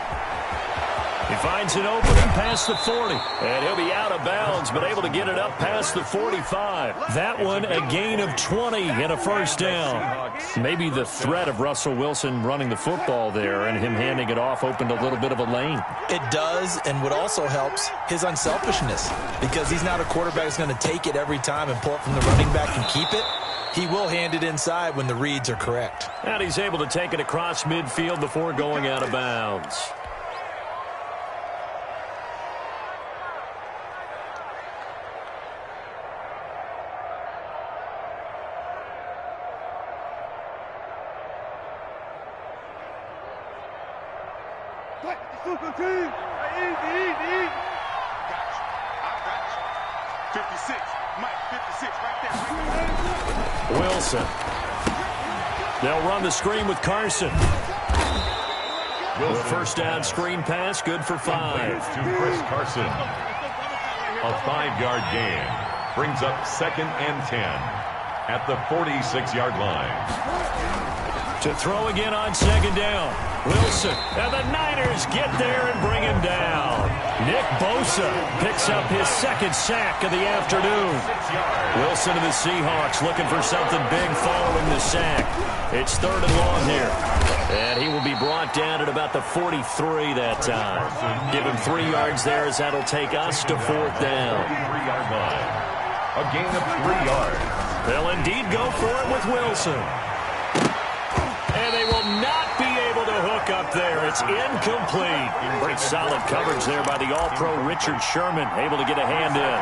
[SPEAKER 10] He finds an opening past the 40, and he'll be out of bounds, but able to get it up past the 45. That one a gain of 20 and a first down. Maybe the threat of Russell Wilson running the football there and him handing it off opened a little bit of a lane.
[SPEAKER 13] It does, and what also helps, his unselfishness, because he's not a quarterback who's going to take it every time and pull it from the running back and keep it. He will hand it inside when the reads are correct.
[SPEAKER 10] And he's able to take it across midfield before going out of bounds. Wilson. They'll run the screen with Carson. The first down screen pass, good for 5.
[SPEAKER 11] To Chris Carson. A 5-yard gain. Brings up 2nd and 10 at the 46-yard line.
[SPEAKER 10] To throw again on 2nd down. Wilson. And the Niners get there and bring him down. Nick Bosa picks up his 2nd sack of the afternoon. Wilson and the Seahawks looking for something big following the sack. It's 3rd and long here. And he will be brought down at about the 43 that time. Give him 3 yards there as that'll take us to 4th down.
[SPEAKER 11] 3-yard line. A gain of 3 yards.
[SPEAKER 10] They'll indeed go for it with Wilson. And they will not be able to hook up there. It's incomplete. Pretty solid coverage there by the All-Pro Richard Sherman, able to get a hand in.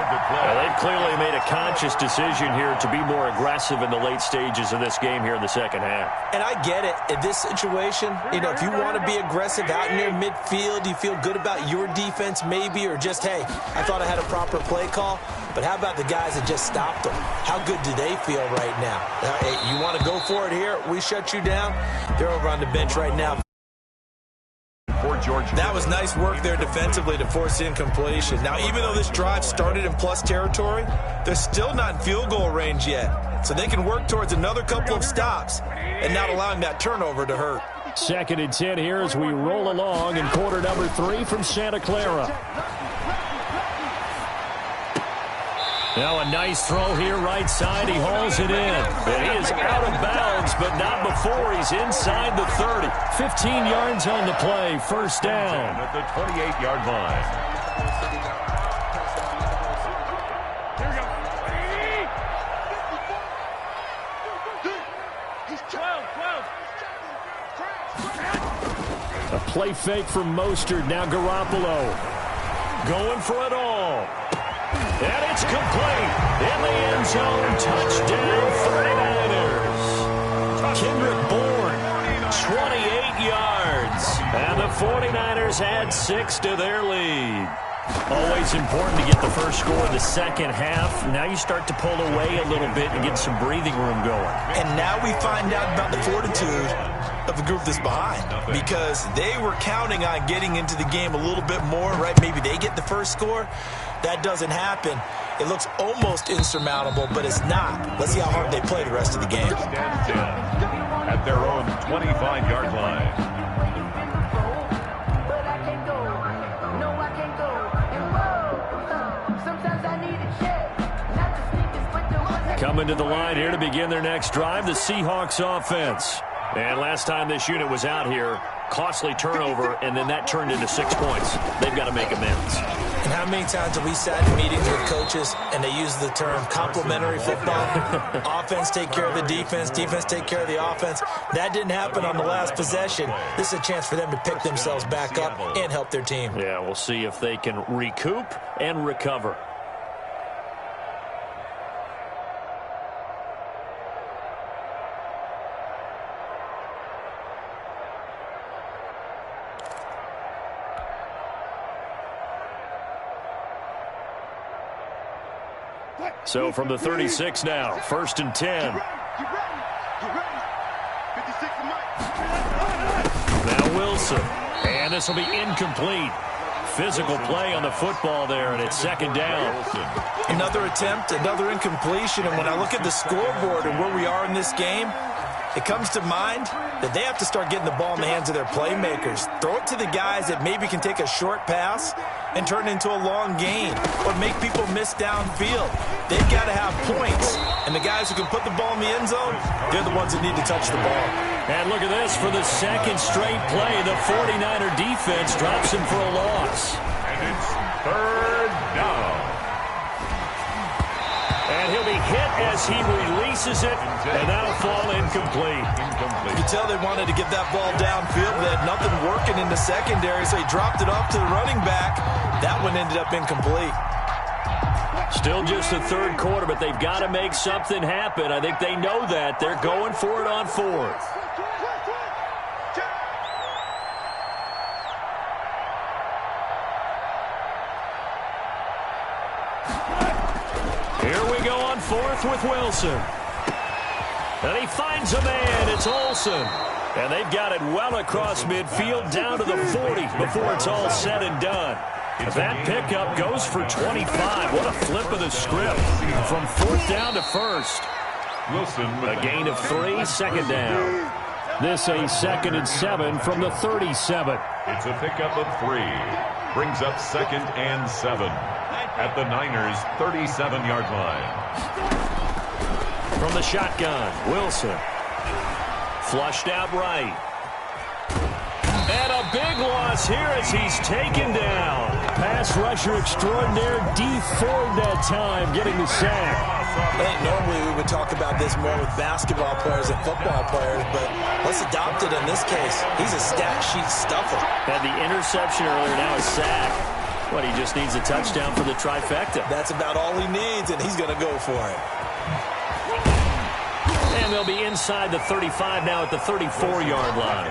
[SPEAKER 10] They've clearly made a conscious decision here to be more aggressive in the late stages of this game here in the second half.
[SPEAKER 13] And I get it. In this situation, you know, if you want to be aggressive out near midfield, you feel good about your defense maybe, or just, hey, I thought I had a proper play call. But how about the guys that just stopped them? How good do they feel right now? Hey, you want to go for it here? We shut you down. They're over on the bench right now. That was nice work there defensively to force incompletion. Now, even though this drive started in plus territory, they're still not in field goal range yet. So they can work towards another couple of stops and not allowing that turnover to hurt.
[SPEAKER 10] 2nd and 10 here as we roll along in quarter number 3 from Santa Clara. Now a nice throw here right side. He hauls it in. And he is out of bounds, but not before he's inside the 30. 15 yards on the play. First down.
[SPEAKER 11] At the 28-yard line.
[SPEAKER 10] A play fake from Mostert. Now Garoppolo going for it all. And it's complete. In the end zone. Touchdown 49ers. Kendrick Bourne. 28 yards. And the 49ers add 6 to their lead. Always important to get the first score in the second half. Now you start to pull away a little bit and get some breathing room going.
[SPEAKER 13] And now we find out about the fortitude of the group that's behind, because they were counting on getting into the game a little bit more, right? Maybe they get the first score. That doesn't happen. It looks almost insurmountable, but it's not. Let's see how hard they play the rest of the game.
[SPEAKER 11] First and 10 at their own 25-yard line.
[SPEAKER 10] Coming to the line here to begin their next drive, the Seahawks offense. And last time this unit was out here, costly turnover, and then that turned into 6 points. They've got to make amends.
[SPEAKER 13] And how many times have we sat in meetings with coaches and they use the term complementary football? Offense take care of the defense, defense take care of the offense. That didn't happen on the last possession. This is a chance for them to pick themselves back up and help their team.
[SPEAKER 10] Yeah, we'll see if they can recoup and recover. So from the 36 now, 1st and 10. Now Wilson. And this will be incomplete. Physical play on the football there, and it's 2nd down.
[SPEAKER 13] Another attempt, another incompletion. And when I look at the scoreboard and where we are in this game, it comes to mind that they have to start getting the ball in the hands of their playmakers. Throw it to the guys that maybe can take a short pass and turn it into a long gain or make people miss downfield. They've got to have points. And the guys who can put the ball in the end zone, they're the ones that need to touch the ball.
[SPEAKER 10] And look at this. For the 2nd straight play, the 49er defense drops him for a loss.
[SPEAKER 11] And it's 3rd down.
[SPEAKER 10] And he'll be hit as he releases it, and that'll fall incomplete.
[SPEAKER 13] You can tell they wanted to get that ball downfield. They had nothing working in the secondary, so he dropped it off to the running back. That one ended up incomplete.
[SPEAKER 10] Still just the 3rd quarter, but they've got to make something happen. I think they know that. They're going for it on 4th. Here we go on 4th with Wilson. And he finds a man. It's Olsen. And they've got it well across midfield down to the 40 before it's all said and done. That pickup goes for 25. What a flip of the script. From 4th down to 1st.
[SPEAKER 11] Wilson with
[SPEAKER 10] a gain of 3, 2nd down. This a 2nd and 7 from the 37.
[SPEAKER 11] It's a pickup of 3. Brings up 2nd and 7 at the Niners' 37-yard line.
[SPEAKER 10] From the shotgun, Wilson. Flushed out right. And a big loss here as he's taken down. Pass rusher extraordinaire, D Ford that time, getting the sack.
[SPEAKER 13] I think normally we would talk about this more with basketball players and football players, but let's adopt it in this case. He's a stat sheet stuffer.
[SPEAKER 10] Had the interception earlier, now a sack. What, he just needs a touchdown for the trifecta.
[SPEAKER 13] That's about all he needs, and he's going to go for it.
[SPEAKER 10] And they'll be inside the 35 now at the 34-yard line.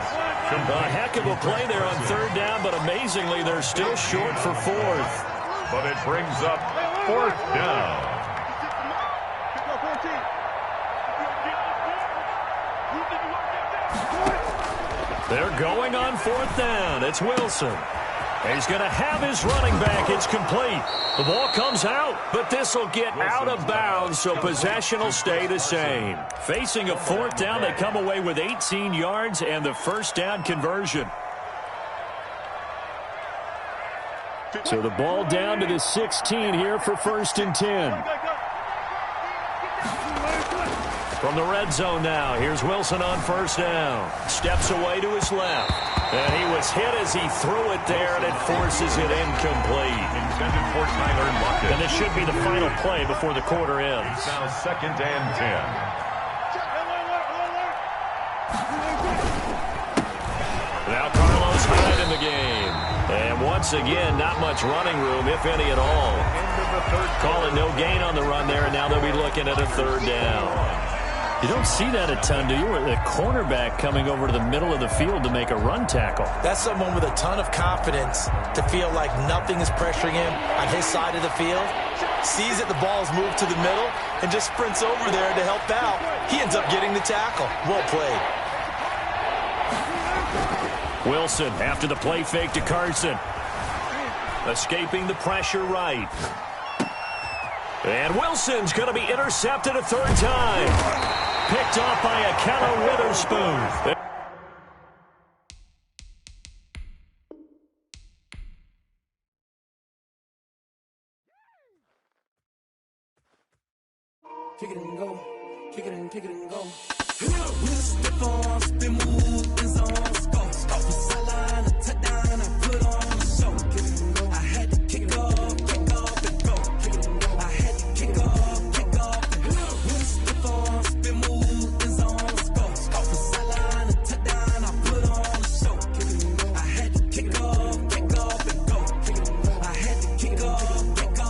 [SPEAKER 10] A heck of a play there on 3rd down, but amazingly, they're still short for 4th.
[SPEAKER 11] But it brings up 4th down.
[SPEAKER 10] They're going on 4th down. It's Wilson. He's going to have his running back. It's complete. The ball comes out, but this will get out of bounds, so possession will stay the same. Facing a 4th down, they come away with 18 yards and the 1st down conversion. So the ball down to the 16 here for 1st and 10. From the red zone now, here's Wilson on 1st down. Steps away to his left. And he was hit as he threw it there, and it forces it incomplete.
[SPEAKER 11] Intended for Tyler Lockett.
[SPEAKER 10] And this should be the final play before the quarter ends.
[SPEAKER 11] It's now 2nd and 10.
[SPEAKER 10] Now Carlos Hyde in the game. And once again, not much running room, if any at all. Call it no gain on the run there, and now they'll be looking at a 3rd down. You don't see that a ton, do you? Or the cornerback coming over to the middle of the field to make a run tackle.
[SPEAKER 13] That's someone with a ton of confidence to feel like nothing is pressuring him on his side of the field. Sees that the ball is moved to the middle and just sprints over there to help out. He ends up getting the tackle. Well played.
[SPEAKER 10] Wilson after the play fake to Carson. Escaping the pressure right. And Wilson's going to be intercepted a third time. Picked off by Akello Witherspoon.
[SPEAKER 2] Kick it and go. Kick it and kick it and go.
[SPEAKER 15] With a stiff arm, spin move, and zone, score. For sideline, a touchdown, I put on the show. I had to kick off and go. I had to kick off and go. With a stiff arm, spin move, and zone, score. For sideline, a touchdown, I put on the show. I had to kick off and go. I had to kick off and go.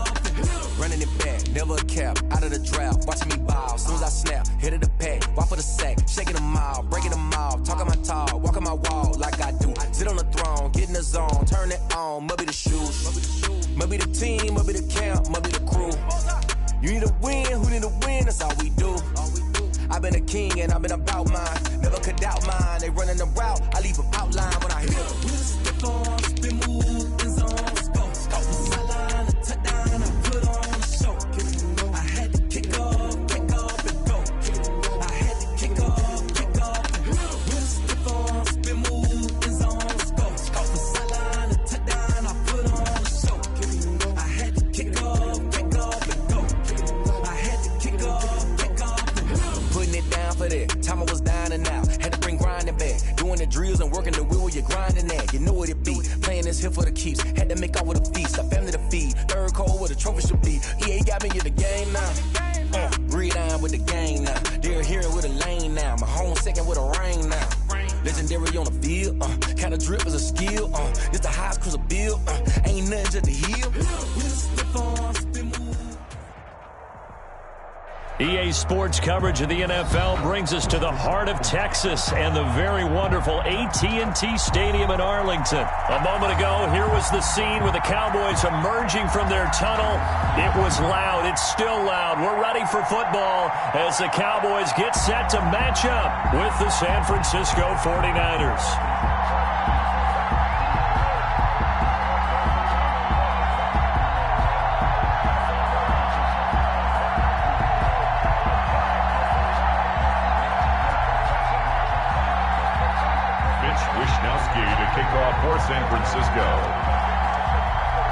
[SPEAKER 9] Running it back, never a cap, out of the draft, watching me ball. As soon as I snap, hit of the pack, walk for the sack, shaking them all, breaking them all, talking my talk, walking my wall like I do. Sit on the throne, get in the zone, turn it on, must be the shoes, must be the team, must be the camp, must be the crew. You need a win, who need a win, that's all we do. I've been a king and I've been about mine, never could doubt mine. They running the route, I leave them outline when I hit them.
[SPEAKER 15] With a stiff arm, spin move, and zone, score. For sideline, a touchdown, I put on the show. I had to kick off and go. I had to kick off and go. With a stiff arm, spin move, and zone, score. For sideline, a touchdown, I put on the show. I had to kick off and go. I had to kick off and go.
[SPEAKER 9] Putting it down for that, time I was down and out, had to bring grinding back, doing the drills and working the wheel where you're grinding at, you know what it be, playing this here for the keeps, had to make out with a feast, a family to feed, third cold where the trophy should be, EA got me in the game now, read on with the game now, they're here with a lane now, my home second with a rain now, legendary on the field, kind of drip is a skill, it's the highest cruiser bill, ain't nothing just to heal.
[SPEAKER 10] EA Sports coverage of the NFL brings us to the heart of Texas and the very wonderful AT&T Stadium in Arlington. A moment ago, here was the scene with the Cowboys emerging from their tunnel. It was loud. It's still loud. We're ready for football as the Cowboys get set to match up with the San Francisco 49ers.
[SPEAKER 11] Kickoff for San Francisco.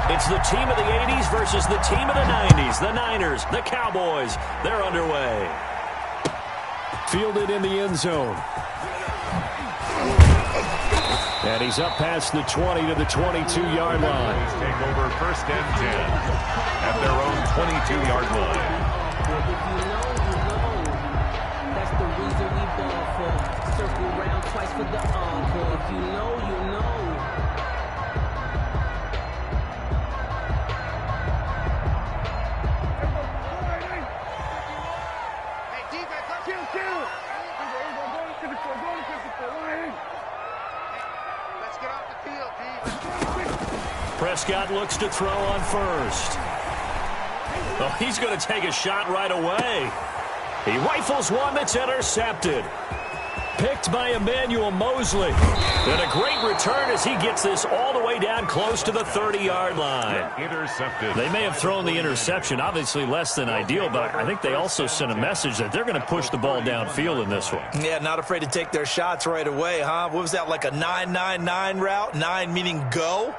[SPEAKER 10] It's the team of the 80s versus the team of the 90s. The Niners, the Cowboys, they're underway. Fielded in the end zone. And he's up past the 20 to the 22-yard line.
[SPEAKER 11] Take over first and 10 at their own 22-yard line.
[SPEAKER 16] That's the reason we ball for. Circle round twice for the encore. If you know, you know.
[SPEAKER 14] Hey, defense, kill. Let's get off the field, D.
[SPEAKER 10] Prescott looks to throw on first. Oh, he's going to take a shot right away. He rifles one that's intercepted. Picked by Emmanuel Mosley. And a great return as he gets this all the way down close to the 30-yard line.
[SPEAKER 11] Intercepted.
[SPEAKER 10] They may have thrown the interception, obviously less than ideal, but I think they also sent a message that they're going to push the ball downfield in this one.
[SPEAKER 13] Yeah, not afraid to take their shots right away, huh? What was that, like a 9-9-9 route? 9 meaning go?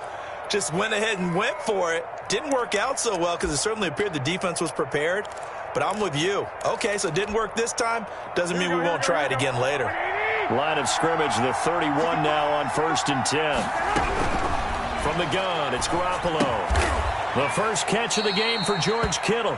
[SPEAKER 13] Just went ahead and went for it. Didn't work out so well because it certainly appeared the defense was prepared. But I'm with you. Okay, so it didn't work this time. Doesn't mean we won't try it again later.
[SPEAKER 10] Line of scrimmage, the 31 now on 1st and 10. From the gun, it's Garoppolo. The first catch of the game for George Kittle.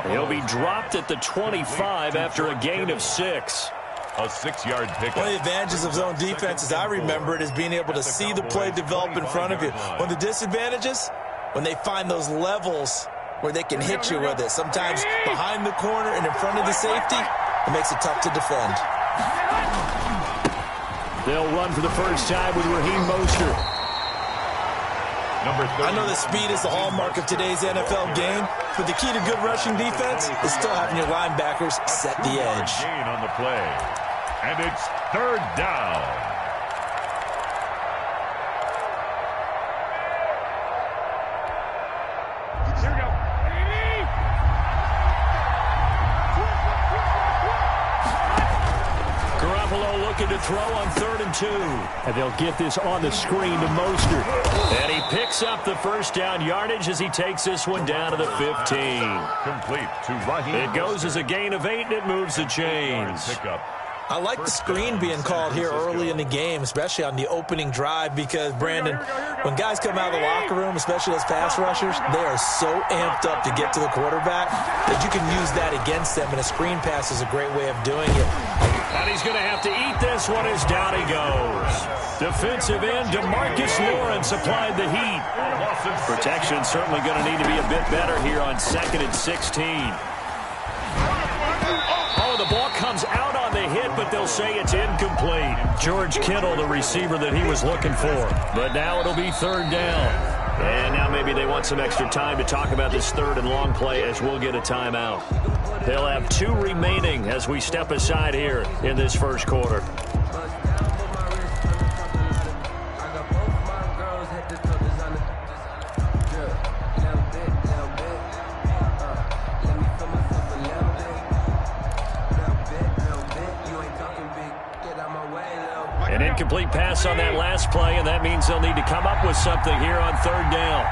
[SPEAKER 10] He'll be dropped at the 25 after a gain of 6.
[SPEAKER 11] A 6-yard pickup.
[SPEAKER 13] One of the advantages of zone defense, as I remember it, is being able to see the play develop in front of you. One of the disadvantages, when they find those levels where they can hit you with it. Sometimes behind the corner and in front of the safety, It makes it tough to defend.
[SPEAKER 10] They'll run for the first time with Raheem Mostert.
[SPEAKER 13] I know that speed is the hallmark of today's NFL game, but the key to good rushing defense is still having your linebackers set the edge.
[SPEAKER 11] Gain on the play. And it's third down.
[SPEAKER 14] Here we go.
[SPEAKER 10] Garoppolo looking to throw on 3rd and 2. And they'll get this on the screen to Mostert. And he picks up the first down yardage as he takes this one down to the 15.
[SPEAKER 11] Complete to Raheem.
[SPEAKER 10] It goes as a gain of 8, and it moves the chains.
[SPEAKER 13] I like the screen being called here early in the game, especially on the opening drive, because, Brandon, when guys come out of the locker room, especially as pass rushers, they are so amped up to get to the quarterback that you can use that against them, and a screen pass is a great way of doing it.
[SPEAKER 10] And he's going to have to eat this one as down he goes. Defensive end DeMarcus Lawrence applied the heat. Protection certainly going to need to be a bit better here on 2nd and 16. Oh, the ball comes out on the hit, but they'll say it's incomplete. George Kittle, the receiver that he was looking for. But now it'll be 3rd down. And now maybe they want some extra time to talk about this 3rd and long play as we'll get a timeout. They'll have 2 remaining as we step aside here in this first quarter. An incomplete pass on that last play, and that means they'll need to come up with something here on 3rd down.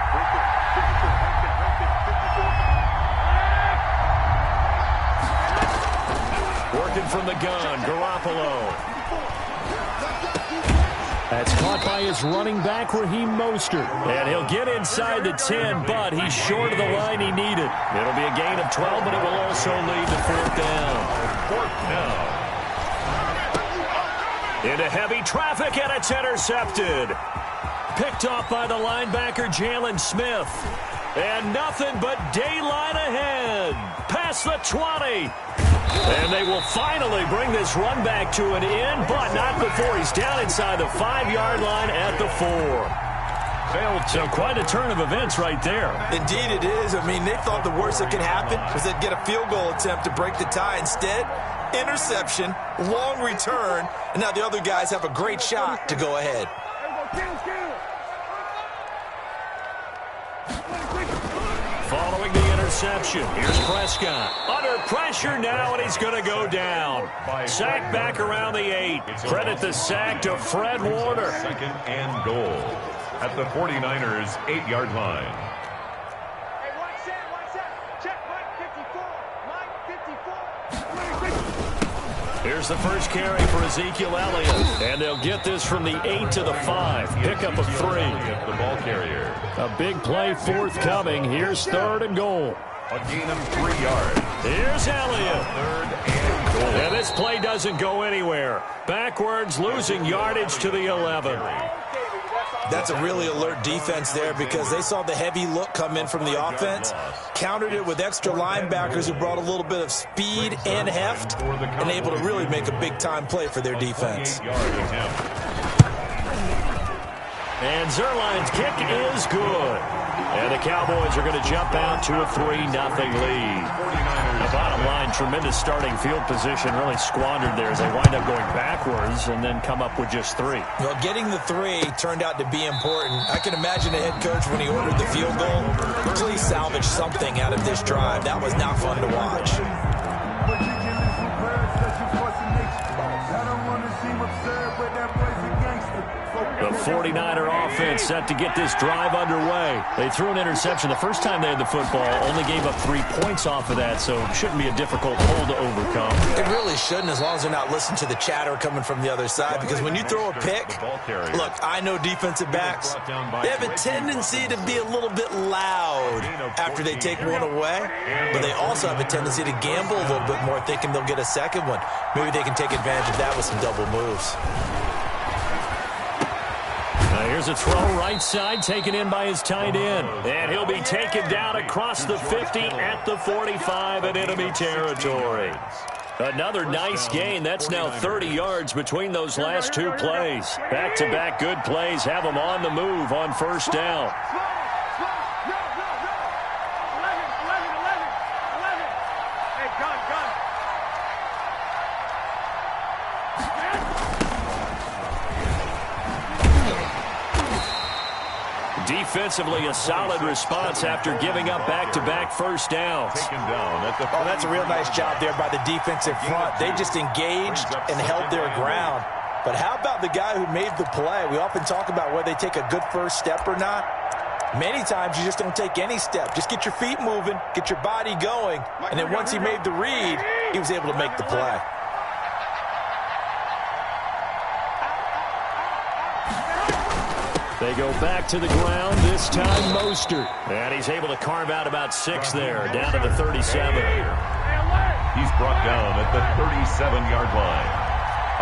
[SPEAKER 10] Working from the gun, Garoppolo. That's caught by his running back, Raheem Mostert. And he'll get inside the 10, but he's short of the line he needed. It'll be a gain of 12, but it will also lead to 4th down.
[SPEAKER 11] 4th down.
[SPEAKER 10] Into heavy traffic, and it's intercepted. Picked off by the linebacker, Jalen Smith. And nothing but daylight ahead. Past the 20. And they will finally bring this run back to an end, but not before he's down inside the 5-yard line at the 4. So quite a turn of events right there.
[SPEAKER 13] Indeed it is. I mean, they thought the worst that could happen was they'd get a field goal attempt to break the tie. Instead, interception, long return, and now the other guys have a great shot to go ahead.
[SPEAKER 10] Following the interception, here's Prescott. Under pressure now, and he's going to go down. Sack back around the 8. Credit the sack to Fred Warner.
[SPEAKER 11] 2nd and goal at the 49ers' 8-yard line.
[SPEAKER 14] Hey, watch that. Check Mike 54. Mike 54.
[SPEAKER 10] Here's the first carry for Ezekiel Elliott. And they'll get this from the 8 to the 5. Pickup of 3.
[SPEAKER 11] The ball carrier.
[SPEAKER 10] A big play forthcoming. Here's 3rd and goal.
[SPEAKER 11] A gain of 3 yards.
[SPEAKER 10] Here's Elliott.
[SPEAKER 11] 3rd and goal.
[SPEAKER 10] And this play doesn't go anywhere. Backwards, losing yardage to the 11.
[SPEAKER 13] That's a really alert defense there because they saw the heavy look come in from the offense, countered it with extra linebackers who brought a little bit of speed and heft, and able to really make a big-time play for their defense.
[SPEAKER 10] And Zerline's kick is good. And the Cowboys are going to jump out to a 3-0 lead. The bottom line, tremendous starting field position, really squandered there as they wind up going backwards and then come up with just 3.
[SPEAKER 13] Well, getting the 3 turned out to be important. I can imagine the head coach, when he ordered the field goal, please salvage something out of this drive. That was not fun to watch.
[SPEAKER 10] The 49er offense set to get this drive underway. They threw an interception the first time they had the football, only gave up 3 points off of that, so it shouldn't be a difficult hole to overcome.
[SPEAKER 13] It really shouldn't, as long as they're not listening to the chatter coming from the other side, because when you throw a pick, look, I know defensive backs, they have a tendency to be a little bit loud after they take one away, but they also have a tendency to gamble a little bit more, thinking they'll get a second one. Maybe they can take advantage of that with some double moves.
[SPEAKER 10] Here's a throw right side, taken in by his tight end. And he'll be taken down across the 50 at the 45 in enemy territory. Another nice gain. That's now 30 yards between those last two plays. Back-to-back good plays have them on the move on first down. Defensively, a solid response after giving up back-to-back first downs.
[SPEAKER 13] Oh, that's a real nice job there by the defensive front. They just engaged and held their ground. But how about the guy who made the play? We often talk about whether they take a good first step or not. Many times you just don't take any step. Just get your feet moving, get your body going, and then once he made the read, he was able to make the play.
[SPEAKER 10] They go back to the ground, this time Mostert. And he's able to carve out about 6 there, down to the 37.
[SPEAKER 11] He's brought down at the 37-yard line.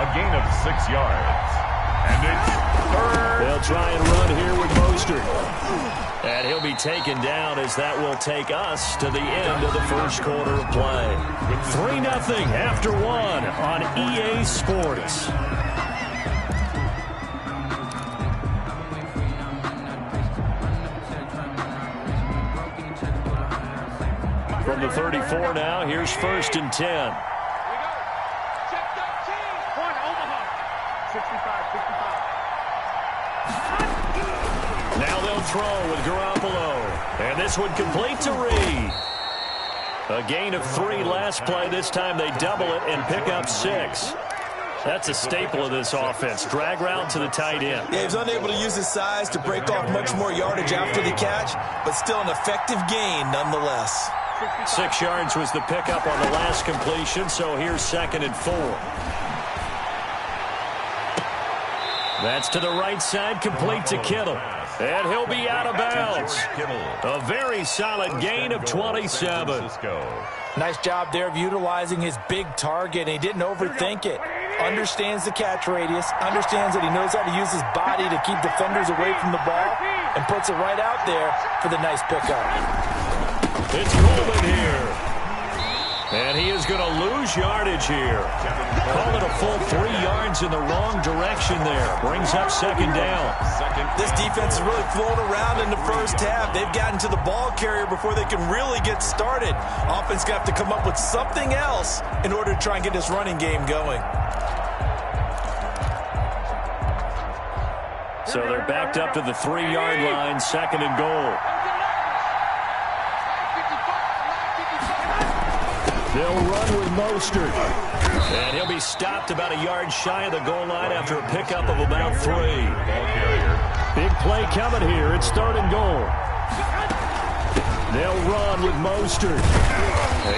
[SPEAKER 11] A gain of 6 yards. And it's third.
[SPEAKER 10] They'll try and run here with Mostert. And he'll be taken down as that will take us to the end of the first quarter of play. 3-0 after 1 on EA Sports. From the 34 now, here's 1st and 10.
[SPEAKER 14] Here we go. Check 13. One, Omaha. 65, 65.
[SPEAKER 10] Now they'll throw with Garoppolo. And this one complete to Reed. A gain of 3 last play. This time they double it and pick up 6. That's a staple of this offense. Drag route to the tight end.
[SPEAKER 13] Yeah, he was unable to use his size to break off much more yardage after the catch, but still an effective gain nonetheless.
[SPEAKER 10] 6 yards was the pickup on the last completion, so here's 2nd and 4. That's to the right side, complete to Kittle. And he'll be out of bounds. A very solid gain of 27.
[SPEAKER 13] Nice job there of utilizing his big target. He didn't overthink it. Understands the catch radius, understands that he knows how to use his body to keep defenders away from the ball, and puts it right out there for the nice pickup.
[SPEAKER 10] It's Coleman here. And he is going to lose yardage here. Call it a full 3 yards in the wrong direction there. Brings up 2nd down.
[SPEAKER 13] This defense is really flown around in the first half. They've gotten to the ball carrier before they can really get started. Offense got to come up with something else in order to try and get this running game going.
[SPEAKER 10] So they're backed up to the 3-yard line, 2nd and goal. They'll run with Mostert. And he'll be stopped about a yard shy of the goal line after a pickup of about 3. Big play coming here. It's 3rd and goal. They'll run with Mostert.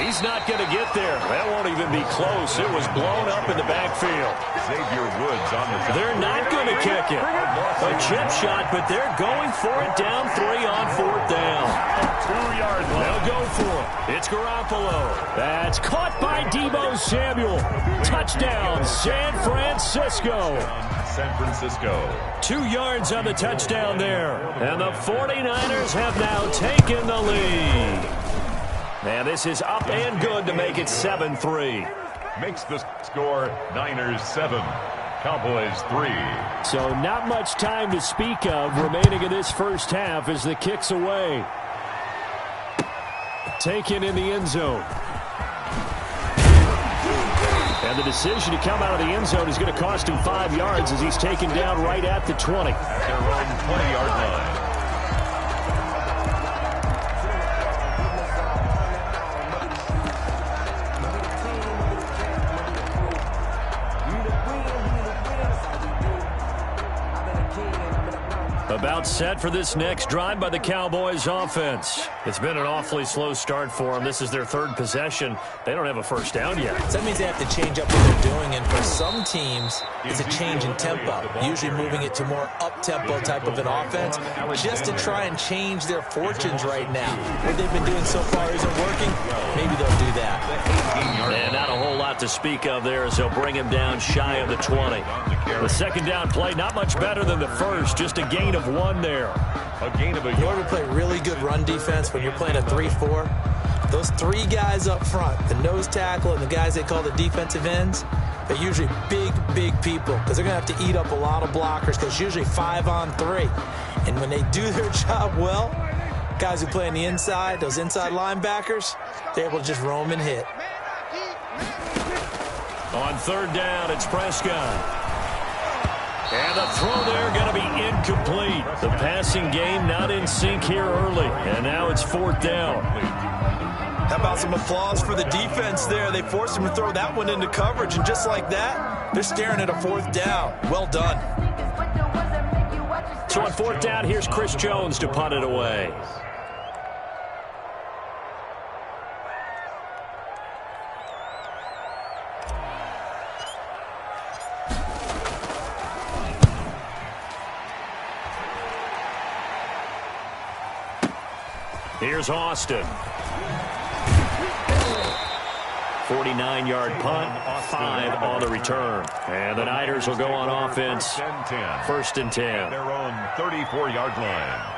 [SPEAKER 10] He's not going to get there. That won't even be close. It was blown up in the backfield.
[SPEAKER 11] Xavier Woods on the top.
[SPEAKER 10] They're not going to kick it. A chip shot, but they're going for it down 3 on 4th down.
[SPEAKER 11] 2-yard line.
[SPEAKER 10] They'll go for it. It's Garoppolo. That's caught by Deebo Samuel. Touchdown, San Francisco.
[SPEAKER 11] San Francisco.
[SPEAKER 10] 2 yards on the touchdown there. And the 49ers have now taken the lead. And this is up and good to make it 7-3.
[SPEAKER 11] Makes the score Niners 7, Cowboys 3.
[SPEAKER 10] So not much time to speak of remaining in this first half as the kick's away. Taken in the end zone. And the decision to come out of the end zone is going to cost him 5 yards as he's taken down right at the 20.
[SPEAKER 11] At their own 20-yard line.
[SPEAKER 10] About set for this next drive by the Cowboys offense. It's been an awfully slow start for them. This is their 3rd possession. They don't have a first down yet.
[SPEAKER 13] So that means they have to change up what they're doing, and for some teams, it's a change in tempo, usually moving it to more up-tempo type of an offense, just to try and change their fortunes right now. What they've been doing so far isn't working. Maybe they'll do that.
[SPEAKER 10] And not a whole lot to speak of there as they'll bring him down shy of the 20. The 2nd down play, not much better than the first, just a gain of 1 there.
[SPEAKER 11] A gain of a
[SPEAKER 13] yard. You want to play really good run defense when you're playing a 3-4? those three guys up front, the nose tackle and the guys they call the defensive ends, they're usually big, big people because they're going to have to eat up a lot of blockers because it's usually 5-on-3. And when they do their job well, guys who play on the inside, those inside linebackers, they're able to just roam and hit.
[SPEAKER 10] On third down, it's Prescott. And the throw there going to be incomplete. The passing game not in sync here early. And now it's fourth down.
[SPEAKER 13] How about some applause for the defense there? They forced him to throw that one into coverage. And just like that, they're staring at a fourth down. Well done.
[SPEAKER 10] So on fourth down, here's Chris Jones to punt it away. Here's Austin. 49-yard punt, 5 on the return. And the Niners will go on offense. First and 10.
[SPEAKER 11] Their own 34-yard line.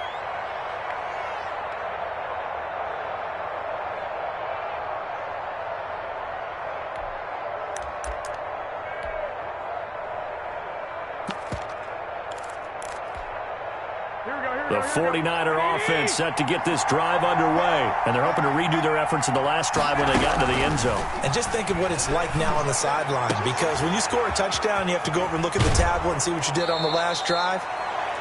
[SPEAKER 10] The 49er offense set to get this drive underway. And they're hoping to redo their efforts in the last drive when they got into the end zone.
[SPEAKER 13] And just think of what it's like now on the sideline. Because when you score a touchdown, you have to go over and look at the tablet and see what you did on the last drive.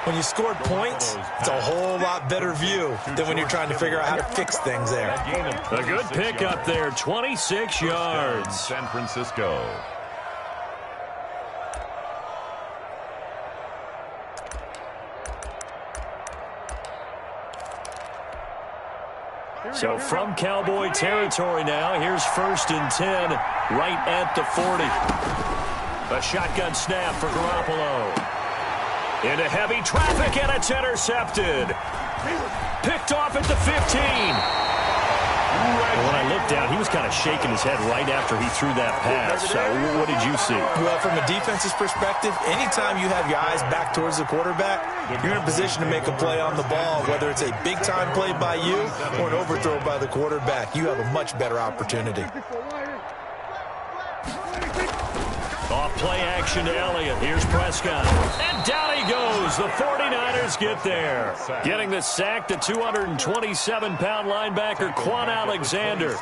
[SPEAKER 13] When you scored points, it's a whole lot better view than when you're trying to figure out how to fix things there.
[SPEAKER 10] A good pick up there, 26 yards.
[SPEAKER 11] San Francisco.
[SPEAKER 10] So from Cowboy territory now, here's first and 10 right at the 40. A shotgun snap for Garoppolo. Into heavy traffic, and it's intercepted. Picked off at the 15. When I looked down, he was kind of shaking his head right after he threw that pass. So what did you see?
[SPEAKER 13] Well, from a defense's perspective, anytime you have your eyes back towards the quarterback, you're in a position to make a play on the ball, whether it's a big-time play by you or an overthrow by the quarterback. You have a much better opportunity.
[SPEAKER 10] Off play action to Elliott. Here's Prescott. And down he goes. The 49ers get there. Getting the sack, the 227-pound linebacker, Quan Alexander.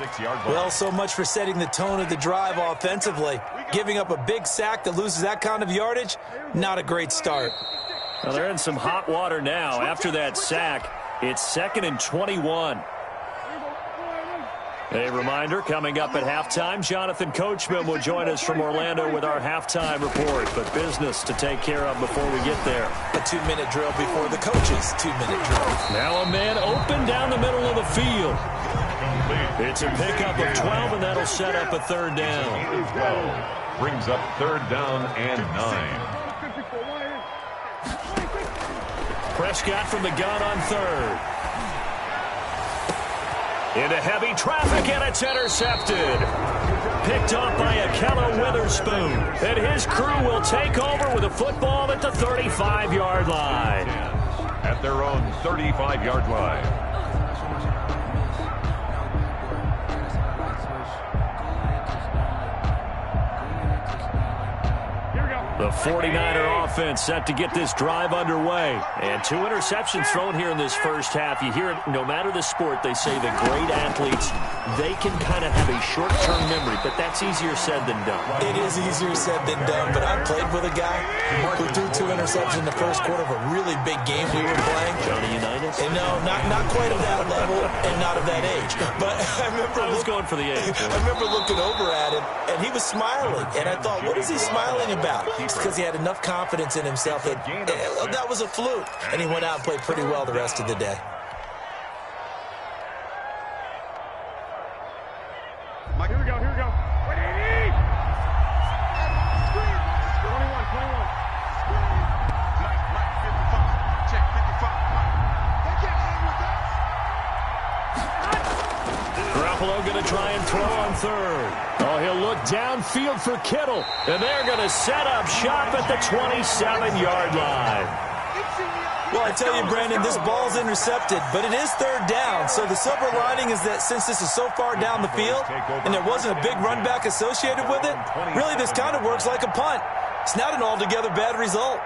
[SPEAKER 13] Well, so much for setting the tone of the drive offensively. Giving up a big sack that loses that kind of yardage, not a great start.
[SPEAKER 10] Well, they're in some hot water now. After that sack, it's 2nd and 21. A reminder, coming up at halftime, Jonathan Coachman will join us from Orlando with our halftime report. But business to take care of before we get there.
[SPEAKER 13] A 2-minute drill before the coach's 2-minute drill.
[SPEAKER 10] Now a man open down the middle of the field. It's a pickup of 12, and that'll set up a third down.
[SPEAKER 11] 12 brings up third down and 9.
[SPEAKER 10] Prescott from the gun on third. Into heavy traffic, and it's intercepted. Picked off by Akello Witherspoon. And his crew will take over with a football at the 35-yard line.
[SPEAKER 11] At their own 35-yard line.
[SPEAKER 10] The 49er offense set to get this drive underway. And 2 interceptions thrown here in this first half. You hear it, no matter the sport, they say the great athletes, they can kind of have a short-term memory, but that's easier said than done.
[SPEAKER 13] It is easier said than done, but I played with a guy who threw 2 interceptions in the first quarter of a really big game we were playing.
[SPEAKER 10] Johnny Unitas?
[SPEAKER 13] And no, not quite of that level and not of that age. But I was
[SPEAKER 10] going for the age.
[SPEAKER 13] I remember looking over at him, and he was smiling. And I thought, what is he smiling about? Because he had enough confidence in himself that that was a fluke. And he went out and played pretty well the rest of the day.
[SPEAKER 14] Mike, here we go. 21.
[SPEAKER 12] Mike, 55. Check, 55. Mike. They can't hang with us.
[SPEAKER 10] Garoppolo going to try and throw on third. Oh, he'll look downfield for Kittle. And they're going to set up shop at the 27-yard line.
[SPEAKER 13] Well, I tell you, Brandon, this ball's intercepted, but it is third down. So the silver lining is that since this is so far down the field and there wasn't a big run back associated with it, really this kind of works like a punt. It's not an altogether bad result.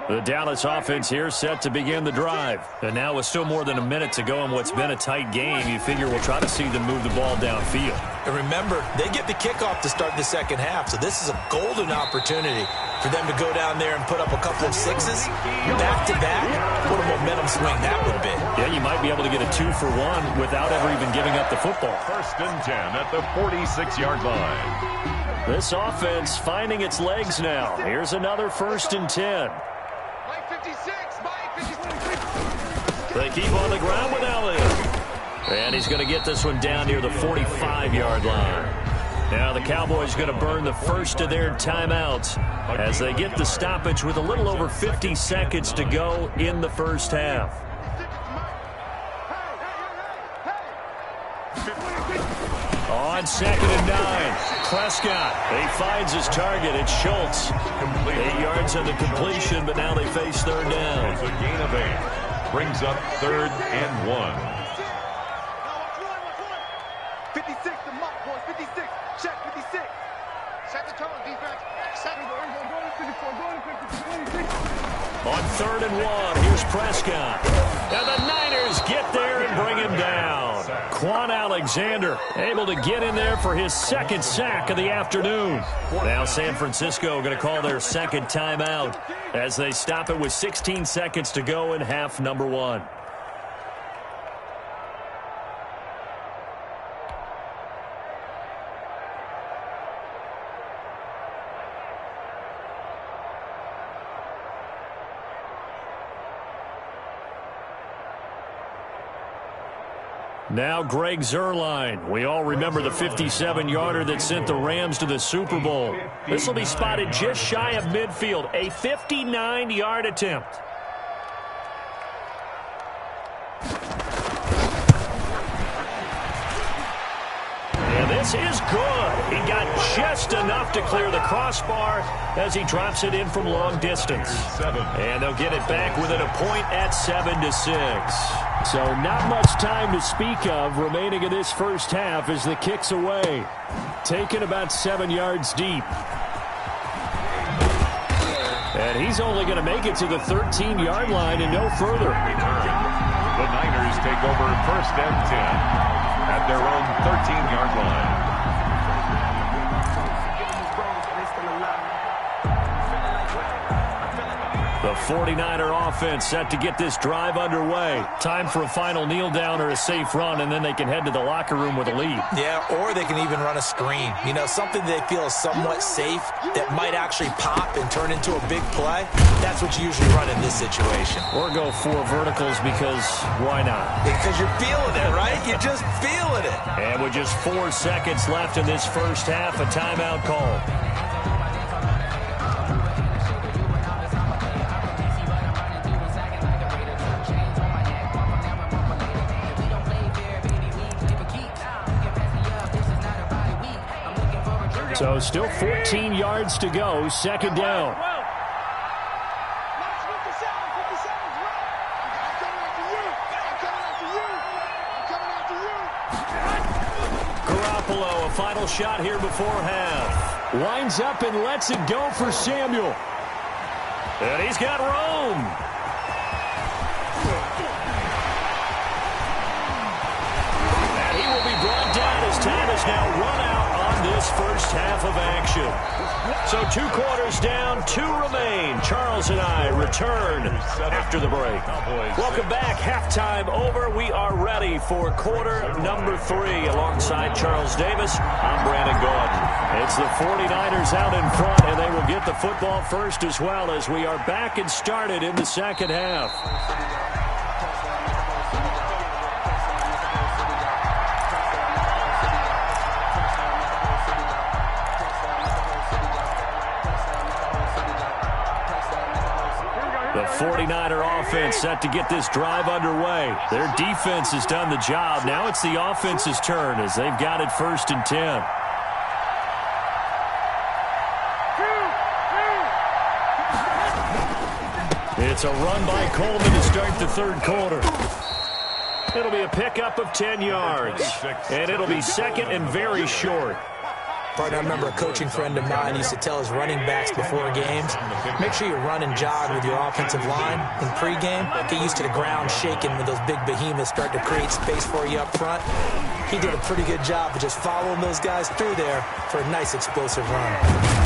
[SPEAKER 10] The Dallas offense here set to begin the drive. And now with still more than a minute to go in what's been a tight game, you figure we'll try to see them move the ball downfield.
[SPEAKER 13] And remember, they get the kickoff to start the second half, so this is a golden opportunity for them to go down there and put up a couple of sixes back-to-back. What a momentum swing that would be.
[SPEAKER 10] Yeah, you might be able to get a 2-for-1 without ever even giving up the football.
[SPEAKER 11] 1st and 10 at the 46-yard line.
[SPEAKER 10] This offense finding its legs now. Here's another 1st and 10. They keep on the ground with Elliott. And he's going to get this one down near the 45-yard line. Now the Cowboys going to burn the first of their timeouts as they get the stoppage with a little over 50 seconds to go in the first half. On 2nd and 9, Prescott. He finds his target. It's Schultz. 8 yards on the completion, but now they face third down.
[SPEAKER 11] It's a gain of 8. Brings up 3rd and 1.
[SPEAKER 14] 56, the mark, boys. 56. Check 56. Set the tone, defense.
[SPEAKER 10] On 3rd and 1, here's Prescott. And the Niners get there and bring him down. Quan Alexander able to get in there for his 2nd sack of the afternoon. Now San Francisco going to call their 2nd timeout as they stop it with 16 seconds to go in half number 1. Now Greg Zuerlein. We all remember the 57-yarder that sent the Rams to the Super Bowl. This will be spotted just shy of midfield. A 59-yard attempt. And this is good. He got just enough to clear the crossbar as he drops it in from long distance. And they'll get it back within a point at 7-6. So not much time to speak of remaining in this first half as the kick's away. Taken about 7 yards deep. And he's only going to make it to the 13-yard line and no further.
[SPEAKER 11] The Niners take over 1st and 10 at their own 13-yard line.
[SPEAKER 10] The 49er offense set to get this drive underway. Time for a final kneel down or a safe run, and then they can head to the locker room with a lead.
[SPEAKER 13] Yeah, or they can even run a screen. You know, something they feel is somewhat safe that might actually pop and turn into a big play. That's what you usually run in this situation.
[SPEAKER 10] Or go 4 verticals because why not?
[SPEAKER 13] Because you're feeling it, right? You're just feeling it.
[SPEAKER 10] And with just 4 seconds left in this first half, a timeout call. So still 14 yards to go, 2nd down. Garoppolo, a final shot here before half. Winds up and lets it go for Samuel. And he's got Rome. And he will be brought down as time is now run out on this first half of action. So 2 quarters down, 2 remain. Charles and I return after the break. Welcome back. Halftime over. We are ready for quarter number 3. Alongside Charles Davis, I'm Brandon Gordon. It's the 49ers out in front, and they will get the football first as well as we are back and started in the second half. 49er offense set to get this drive underway. Their defense has done the job. Now it's the offense's turn as they've got it 1st and 10. It's a run by Coleman to start the 3rd quarter. It'll be a pickup of 10 yards, and it'll be 2nd and very short.
[SPEAKER 13] Partner, I remember a coaching friend of mine used to tell his running backs before games, make sure you run and jog with your offensive line in pregame. Get used to the ground shaking when those big behemoths start to create space for you up front. He did a pretty good job of just following those guys through there for a nice explosive run.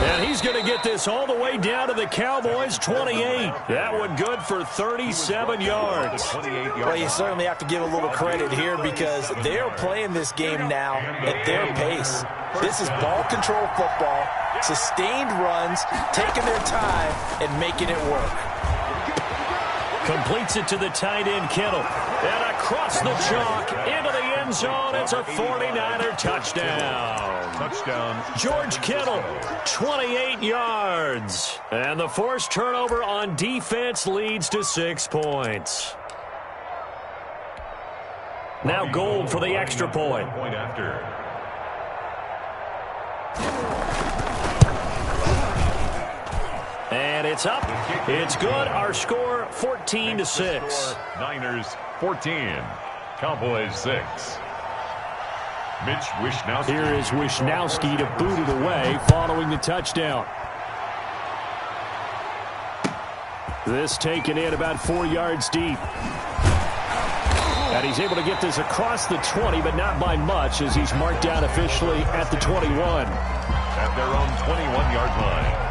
[SPEAKER 10] And he's going to get this all the way down to the Cowboys' 28. That one good for 37 yards.
[SPEAKER 13] Well, you certainly have to give a little credit here because they're playing this game now at their pace. This is ball control football, sustained runs, taking their time, and making it work.
[SPEAKER 10] Completes it to the tight end, Kittle. And across the chalk, into the end zone. It's a 49er touchdown. George Kittle, 28 yards. And the forced turnover on defense leads to 6 points. Now Gold for the extra point.
[SPEAKER 11] Point after.
[SPEAKER 10] And it's up. It's good. Our score, 14-6.
[SPEAKER 11] Niners 14. Cowboys 6. Mitch Wishnowsky.
[SPEAKER 10] Here is Wishnowsky to boot it away following the touchdown. This taken in about 4 yards deep. And he's able to get this across the 20, but not by much as he's marked down officially at the 21.
[SPEAKER 11] At their own 21-yard line.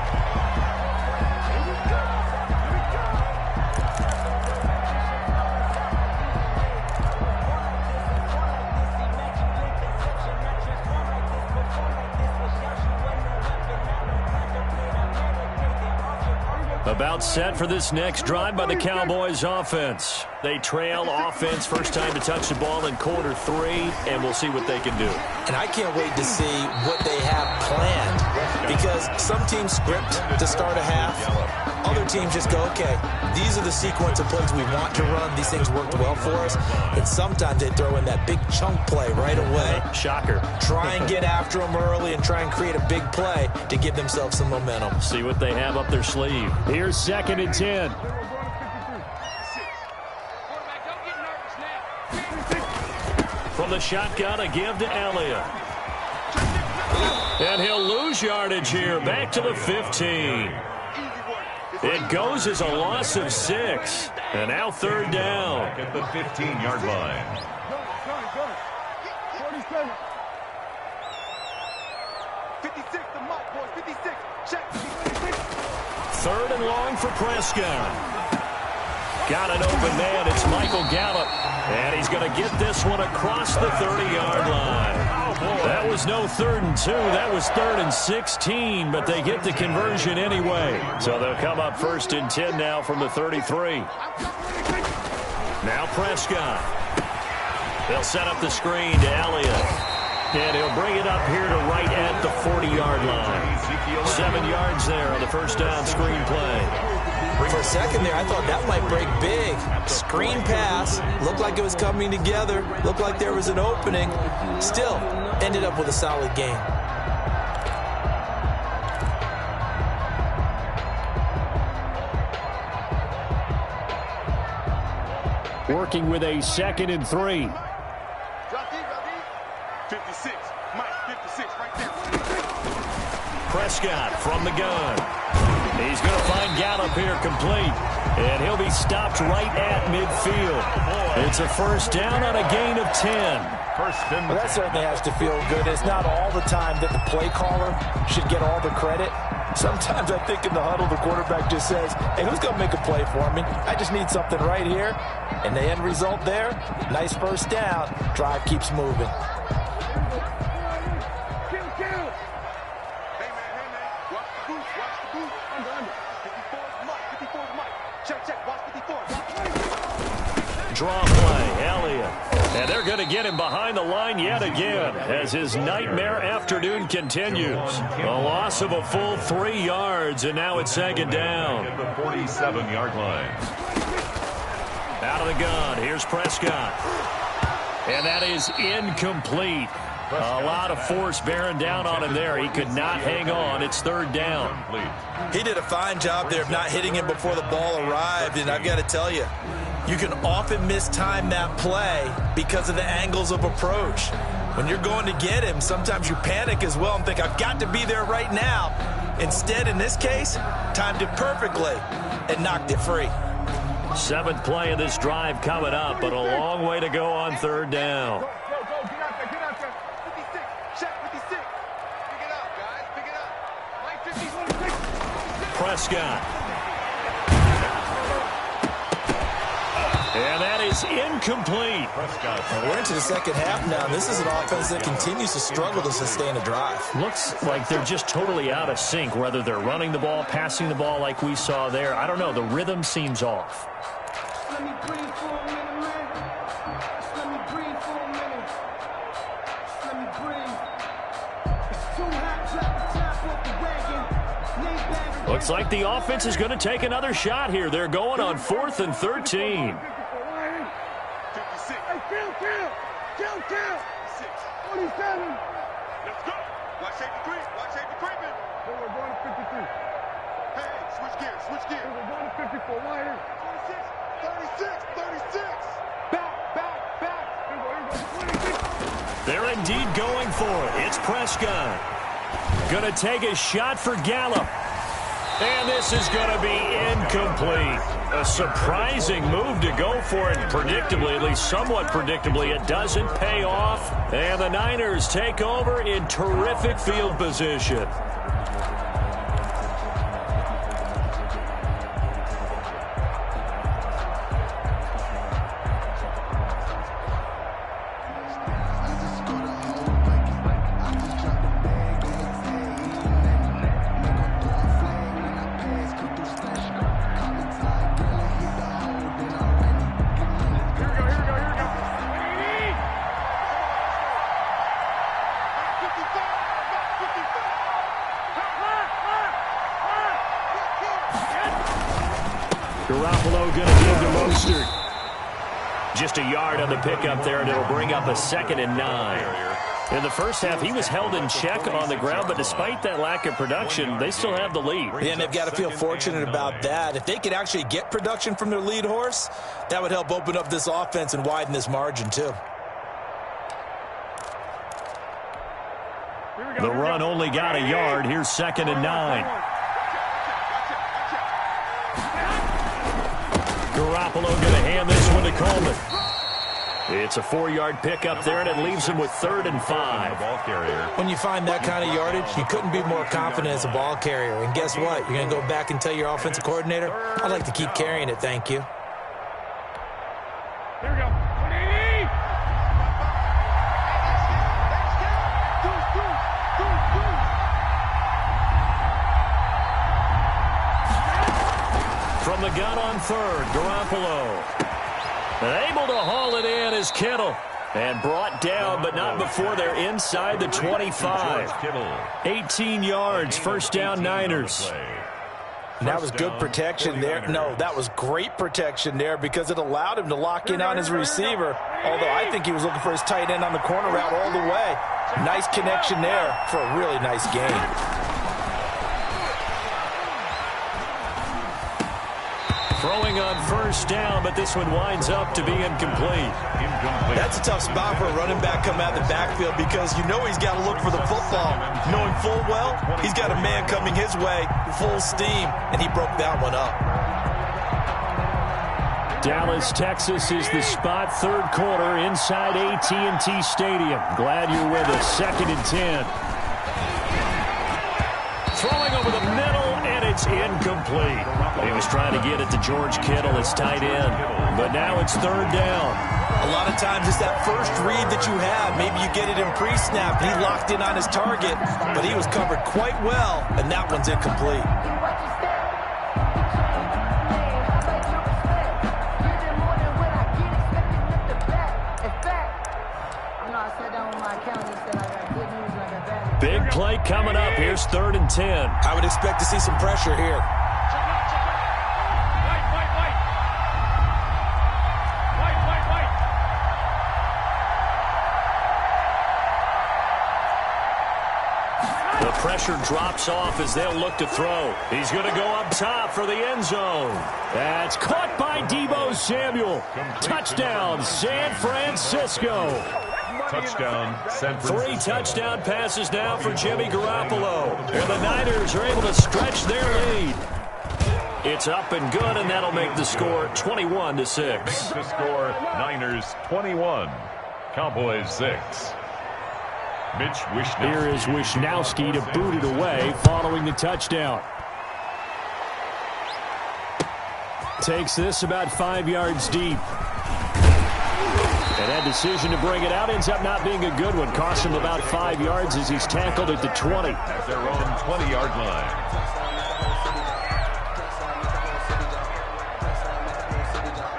[SPEAKER 10] About set for this next drive by the Cowboys offense. They trail offense first time to touch the ball in quarter 3, and we'll see what they can do.
[SPEAKER 13] And I can't wait to see what they have planned because some teams script to start a half. Other teams just go, okay, these are the sequence of plays we want to run. These things worked well for us. And sometimes they throw in that big chunk play right away.
[SPEAKER 10] Shocker.
[SPEAKER 13] Try and get after them early and try and create a big play to give themselves some momentum.
[SPEAKER 10] See what they have up their sleeve. Here's 2nd and 10. From the shotgun, a give to Elliott. And he'll lose yardage here. Back to the 15. It goes as a loss of 6. And now 3rd down.
[SPEAKER 11] At the 15-yard line.
[SPEAKER 12] 56, the mark, boys. 56. Check.
[SPEAKER 10] 3rd and long for Prescott. Got an open man. It's Michael Gallup. And he's going to get this one across the 30-yard line. That was no 3rd and 2. That was 3rd and 16, but they get the conversion anyway. So they'll come up 1st and 10 now from the 33. Now Prescott. They'll set up the screen to Elliott. And he'll bring it up here to right at the 40-yard line. 7 yards there on the first down screen play.
[SPEAKER 13] For a second there, I thought that might break big. Screen pass. Looked like it was coming together. Looked like there was an opening. Still, ended up with a solid game.
[SPEAKER 10] Working with a 2nd and 3.
[SPEAKER 12] 56. Mike, 56 right there.
[SPEAKER 10] Prescott from the gun. He's going to find Gallup here complete. And he'll be stopped right at midfield. It's a first down on a gain of 10.
[SPEAKER 13] Well, that certainly has to feel good. It's not all the time that the play caller should get all the credit. Sometimes I think in the huddle, the quarterback just says, hey, who's going to make a play for me? I just need something right here. And the end result there, nice first down. Drive keeps moving.
[SPEAKER 10] Draw play, Elliott. And they're going to get him behind the line yet again as his nightmare afternoon continues. A loss of a full 3 yards, and now it's second down.
[SPEAKER 11] At the 47-yard line.
[SPEAKER 10] Out of the gun, here's Prescott. And that is incomplete. A lot of force bearing down on him there. He could not hang on. It's third down.
[SPEAKER 13] He did a fine job there of not hitting him before the ball arrived, and I've got to tell you, you can often mistime that play because of the angles of approach. When you're going to get him, sometimes you panic as well and think, I've got to be there right now. Instead, in this case, timed it perfectly and knocked it free.
[SPEAKER 10] 7th play of this drive coming up, but a long way to go on third down. Prescott. And that is incomplete.
[SPEAKER 13] And we're into the second half now. This is an offense that continues to struggle to sustain a drive.
[SPEAKER 10] Looks like they're just totally out of sync, whether they're running the ball, passing the ball like we saw there. I don't know. The rhythm seems off.
[SPEAKER 15] Let me breathe for a minute, man. Let me breathe for a minute. Let me breathe. It's too hot, drop the top off the wagon.
[SPEAKER 10] Looks like the offense is going to take another shot here. They're going on 4th and 13.
[SPEAKER 14] 27. Let's go. Watch safety creep. Watch safety creeping. Then we're going to 53. Hey, switch gears. Switch gears. Then we're going to 54. Why here? 36. Back. Here we go. 26.
[SPEAKER 10] They're indeed going for it. It's Prescott. Going to take a shot for Gallup. And this is going to be incomplete. A surprising move to go for it. Predictably, at least somewhat predictably, it doesn't pay off. And the Niners take over in terrific field position. Garoppolo going to give to Mostert. Just a yard on the pickup there, and it'll bring up a 2nd and 9. In the first half, he was held in check on the ground, but despite that lack of production, they still have the lead.
[SPEAKER 13] Yeah, and they've got to feel fortunate about that. If they could actually get production from their lead horse, that would help open up this offense and widen this margin, too.
[SPEAKER 10] The run only got a yard. Here's 2nd and 9. Garoppolo going to hand this one to Coleman. It's a 4-yard pickup there, and it leaves him with 3rd and 5.
[SPEAKER 13] When you find that kind of yardage, you couldn't be more confident as a ball carrier. And guess what? You're going to go back and tell your offensive coordinator, I'd like to keep carrying it, thank you.
[SPEAKER 14] Here we go. 180.
[SPEAKER 10] From the gun on 3rd, Garoppolo. Able to haul it in is Kittle. And brought down, but not before they're inside the 25. 18 yards, first down Niners.
[SPEAKER 13] And that was good protection there. No, that was great protection there because it allowed him to lock in on his receiver. Although I think he was looking for his tight end on the corner route all the way. Nice connection there for a really nice game.
[SPEAKER 10] Throwing on first down, but this one winds up to be incomplete.
[SPEAKER 13] That's a tough spot for a running back coming out of the backfield because you know he's got to look for the football. Knowing full well, he's got a man coming his way, full steam, and he broke that one up.
[SPEAKER 10] Dallas, Texas is the spot, 3rd quarter inside AT&T Stadium. Glad you're with us. 2nd and 10. Throwing over the middle, and it's incomplete. He was trying to get it to George Kittle, his tight end, but now it's 3rd down.
[SPEAKER 13] A lot of times it's that first read that you have. Maybe you get it in pre-snap. He locked in on his target, but he was covered quite well, and that one's incomplete.
[SPEAKER 15] In fact,
[SPEAKER 10] play coming up. Here's 3rd and 10.
[SPEAKER 13] I would expect to see some pressure here.
[SPEAKER 10] The pressure drops off as they'll look to throw. He's going to go up top for the end zone. That's caught by Deebo Samuel. Touchdown, San Francisco.
[SPEAKER 11] Touchdown, San Francisco.
[SPEAKER 10] 3 touchdown passes now for Jimmy Garoppolo. And the Niners are able to stretch their lead. It's up and good, and that'll make the score 21-6.
[SPEAKER 11] The score, Niners 21, Cowboys 6. Mitch Wishnowsky.
[SPEAKER 10] Here is Wishnowsky to boot it away following the touchdown. Takes this about 5 yards deep. And that decision to bring it out ends up not being a good one. Costs him about 5 yards as he's tackled at the 20.
[SPEAKER 11] At their own 20-yard line.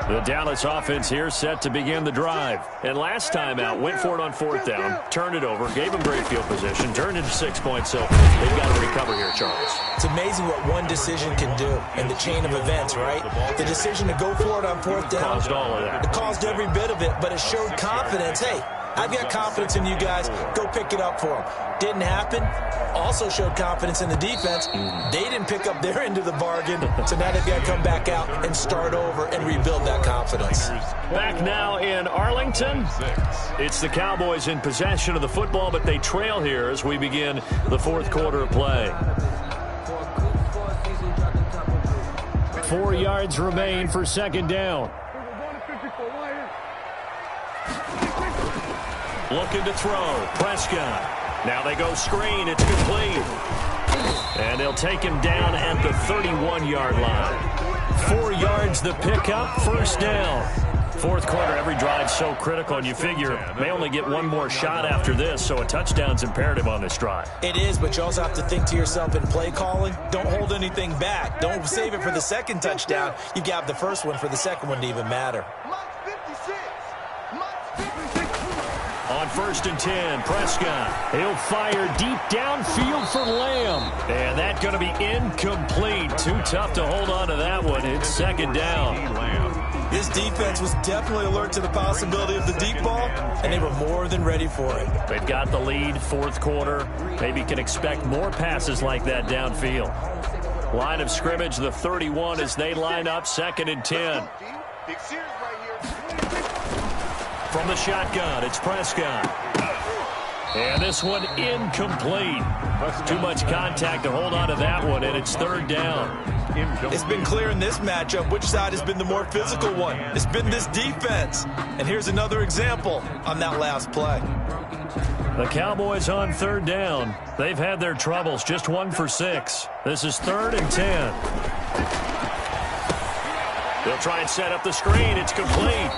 [SPEAKER 10] The Dallas offense here set to begin the drive. And last time out, went for it on 4th down, turned it over, gave them great field position, turned into 6 points, so they've got to recover here, Charles.
[SPEAKER 13] It's amazing what one decision can do in the chain of events, right? The decision to go for it on 4th down.
[SPEAKER 10] Caused all of that.
[SPEAKER 13] It caused every bit of it, but it showed confidence. Hey, I've got confidence in you guys. Go pick it up for them. Didn't happen. Also showed confidence in the defense. They didn't pick up their end of the bargain, so now they've got to come back out and start over and rebuild that confidence.
[SPEAKER 10] Back now in Arlington. It's the Cowboys in possession of the football, but they trail here as we begin the 4th quarter of play. 4 yards remain for 2nd down. Looking to throw. Prescott. Now they go screen. It's complete. And they'll take him down at the 31-yard line. 4 yards the pickup. 1st down. 4th quarter, every drive so critical, and you figure may only get one more shot after this, so a touchdown's imperative on this drive.
[SPEAKER 13] It is, but you also have to think to yourself in play calling, don't hold anything back. Don't save it for the 2nd touchdown. You got the 1st one for the 2nd one to even matter.
[SPEAKER 10] On 1st and 10, Prescott. He'll fire deep downfield for Lamb. And that's going to be incomplete. Too tough to hold on to that one. It's 2nd down.
[SPEAKER 13] This defense was definitely alert to the possibility of the deep ball, and they were more than ready for it.
[SPEAKER 10] They've got the lead, 4th quarter. Maybe can expect more passes like that downfield. Line of scrimmage, the 31 as they line up, 2nd and 10. From the shotgun, it's Prescott. And this one incomplete. Too much contact to hold on to that one, and it's 3rd down.
[SPEAKER 13] It's been clear in this matchup which side has been the more physical one. It's been this defense. And here's another example on that last play.
[SPEAKER 10] The Cowboys on 3rd down. They've had their troubles, just 1 for 6. This is 3rd and 10. They'll try and set up the screen. It's complete.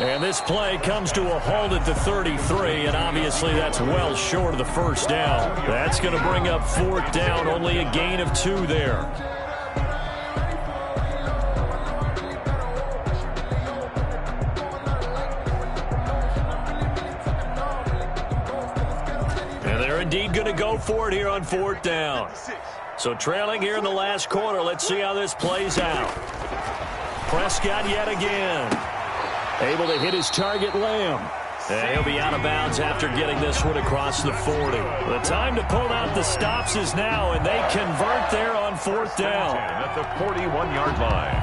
[SPEAKER 10] And this play comes to a halt at the 33, and obviously that's well short of the 1st down. That's going to bring up 4th down, only a gain of 2 there. And they're indeed going to go for it here on 4th down. So trailing here in the last quarter, let's see how this plays out. Prescott yet again. Able to hit his target, Lamb. And he'll be out of bounds after getting this one across the 40. The time to pull out the stops is now, and they convert there on 4th down.
[SPEAKER 11] At the 41-yard line.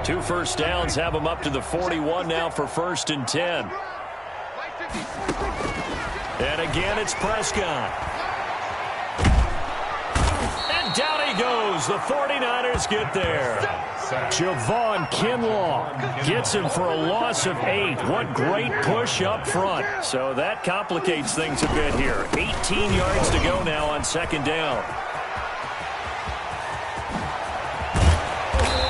[SPEAKER 10] 2 first downs have them up to the 41 now for 1st and 10. And again, it's Prescott. And down he goes. The 49ers get there. Javon Kinlaw gets him for a loss of 8. What great push up front. So that complicates things a bit here. 18 yards to go now on 2nd down.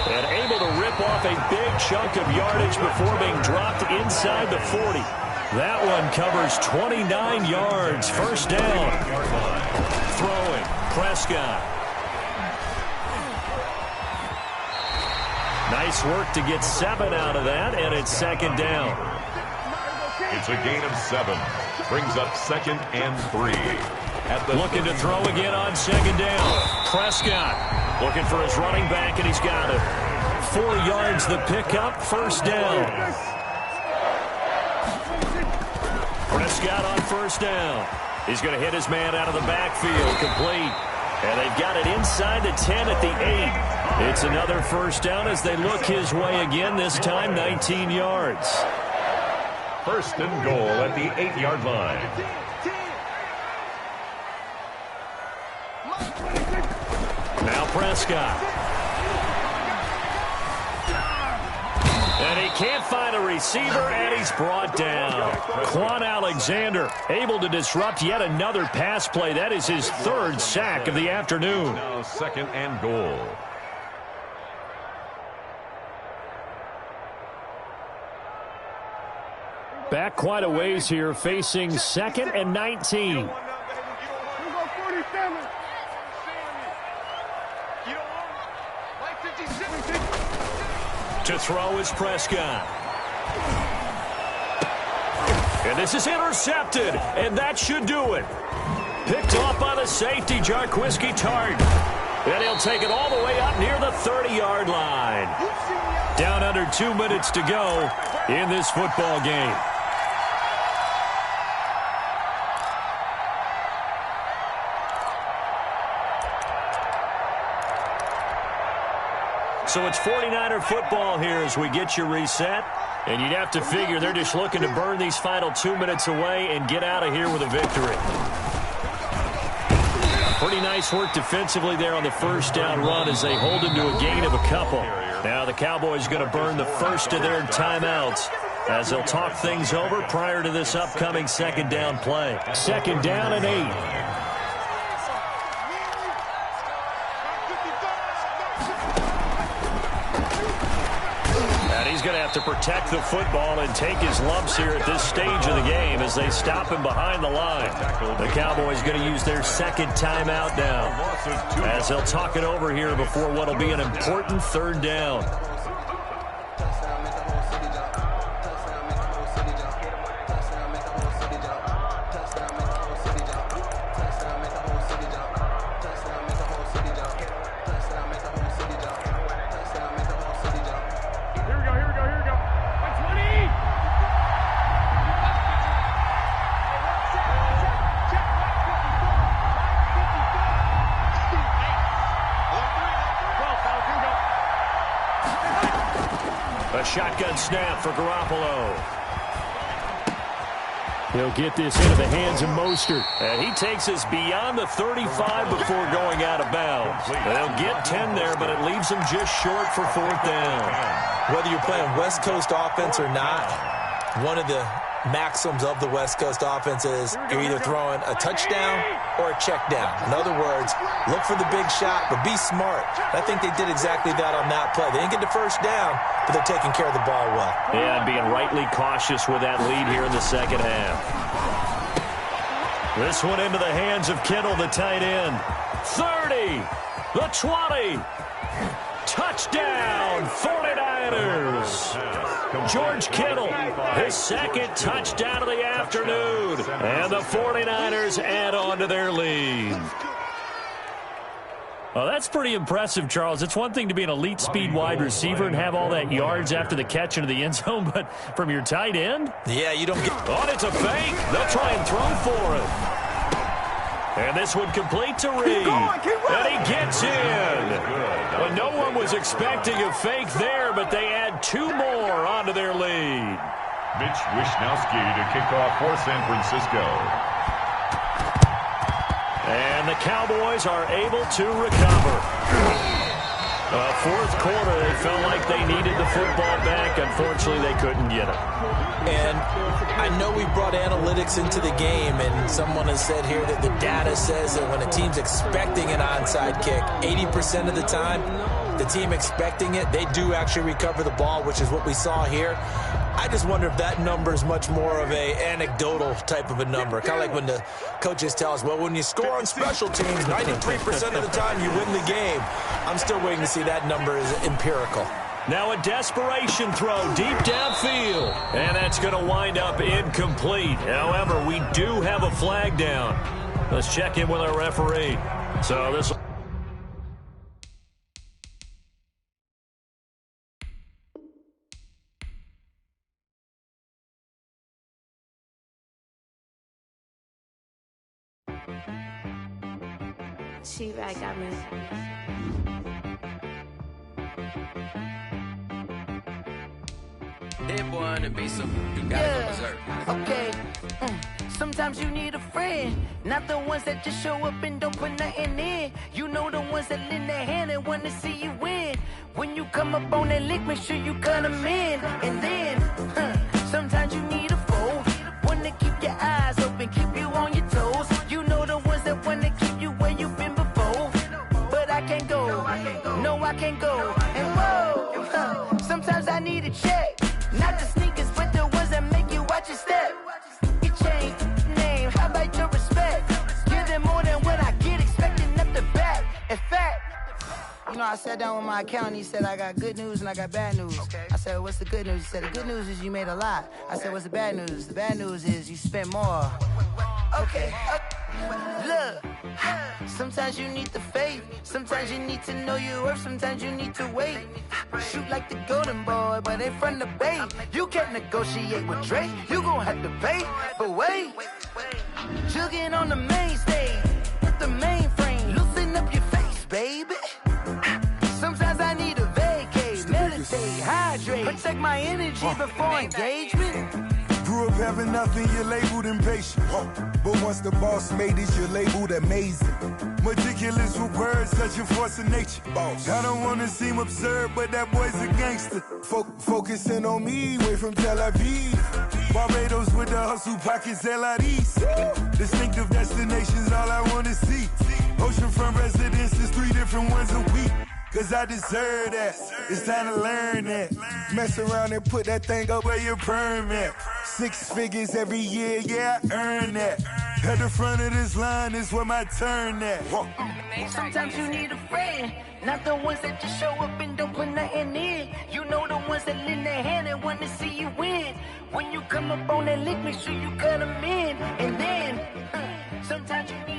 [SPEAKER 10] And able to rip off a big chunk of yardage before being dropped inside the 40. That one covers 29 yards. 1st down. Throwing. Prescott. Nice work to get 7 out of that, and it's 2nd down.
[SPEAKER 11] It's a gain of 7. Brings up 2nd and 3.
[SPEAKER 10] Looking to throw again on 2nd down. Prescott looking for his running back, and he's got it. 4 yards the pickup, 1st down. Prescott on 1st down. He's going to hit his man out of the backfield, complete. And they've got it inside the 10 at the 8. It's another 1st down as they look his way again, this time 19 yards.
[SPEAKER 11] 1st and goal at the 8-yard line.
[SPEAKER 10] Now Prescott. And he can't find a receiver, and he's brought down. Quan Alexander able to disrupt yet another pass play. That is his 3rd sack of the afternoon.
[SPEAKER 11] Now 2nd and goal.
[SPEAKER 10] Back quite a ways here, facing 2nd and 19. To throw is Prescott. And this is intercepted, and that should do it. Picked off by the safety, Jarquiski Tart. And he'll take it all the way up near the 30-yard line. Down under 2 minutes to go in this football game. So it's 49er football here as we get you reset. And you'd have to figure they're just looking to burn these final 2 minutes away and get out of here with a victory. Pretty nice work defensively there on the 1st down run as they hold him to a gain of a couple. Now the Cowboys going to burn the first of their timeouts as they'll talk things over prior to this upcoming 2nd down play. 2nd down and 8. He's going to have to protect the football and take his lumps here at this stage of the game as they stop him behind the line. The Cowboys going to use their 2nd timeout now as they'll talk it over here before what will be an important 3rd down. A shotgun snap for Garoppolo. He'll get this into the hands of Mostert. And he takes us beyond the 35 before going out of bounds. They'll get 10 there, but it leaves them just short for 4th down.
[SPEAKER 13] Whether you're playing West Coast offense or not, one of the maxims of the West Coast offense is you're either throwing a touchdown or a check down. In other words, look for the big shot, but be smart. I think they did exactly that on that play. They didn't get the 1st down, but they're taking care of the ball well.
[SPEAKER 10] And being rightly cautious with that lead here in the 2nd half. This one into the hands of Kittle, the tight end. 30, the 20. Touchdown, 49ers. George Kittle, his 2nd touchdown of the afternoon. And the 49ers add on to their lead. Oh, that's pretty impressive, Charles. It's one thing to be an elite speed wide receiver and have all that yards after the catch into the end zone, but from your tight end?
[SPEAKER 13] Yeah, you don't get...
[SPEAKER 10] Oh, it's a fake. They'll try and throw for it. And this one complete to Reed. And he gets in. Well, no one was expecting a fake there, but they add 2 more onto their lead.
[SPEAKER 11] Mitch Wishnowski to kick off for San Francisco.
[SPEAKER 10] And the Cowboys are able to recover. 4th quarter, they felt like they needed the football back. Unfortunately, they couldn't get it.
[SPEAKER 13] And I know we brought analytics into the game, and someone has said here that the data says that when a team's expecting an onside kick, 80% of the time, the team expecting it, they do actually recover the ball, which is what we saw here. I just wonder if that number is much more of a anecdotal type of a number. Kind of like when the coaches tell us, well, when you score on special teams, 93% of the time you win the game. I'm still waiting to see that number is empirical.
[SPEAKER 10] Now a desperation throw deep downfield. And that's going to wind up incomplete. However, we do have a flag down. Let's check in with our referee. So this...
[SPEAKER 1] She-Rag got me.
[SPEAKER 8] That boy on the beat, so you gotta go berserk.
[SPEAKER 16] Okay. Sometimes you need a friend, not the ones that just show up and don't put nothing in. You know the ones that lend their hand and want to see you win. When you come up on that lick, make sure you cut them in. And then, sometimes you need a foe, one to keep your eyes open, keep you on your toes. You know the ones that want to keep you where you've been before. But I can't go, no I can't go. And whoa, sometimes I need a check. Not the sneakers, but the ones that make you watch your step. Your chain, name, how about your respect? Give them more than what I get, expecting up the back. In fact, you know, I sat down with my accountant, he said I got good news and I got bad news. I said, what's the good news? He said, the good news is you made a lot. I said, what's the bad news? The bad news is you spent more. Okay, look, sometimes you need the faith, sometimes you need to know your worth, sometimes you need to wait. Shoot like the golden boy, but in front of the bay. You can't negotiate with Drake, you gon' have to pay. But wait, jugging on the main stage, with the mainframe, loosen up your face, baby. Sometimes I need a vacate, meditate, hydrate, protect my energy before engagement.
[SPEAKER 17] Grew up having nothing, you're labeled impatient. But once the boss made it, you're labeled amazing. Meticulous with words, such a force of nature. I don't wanna seem absurd, but that boy's a gangster. Focusing on me, way from Tel Aviv. Barbados with the hustle pockets, LIDs. Distinctive destinations, all I wanna see. Oceanfront residences, 3 different ones a week. Cause I deserve that, it's time to learn that. Mess around and put that thing up where your permit. 6 figures every year, yeah, I earn that. At the front of this line is where my turn at.
[SPEAKER 16] Sometimes you need a friend, not the ones that just show up and don't put nothing in. You know the ones that lend their hand and want to see you win. When you come up on that lick, make sure you cut them in. And then, sometimes you need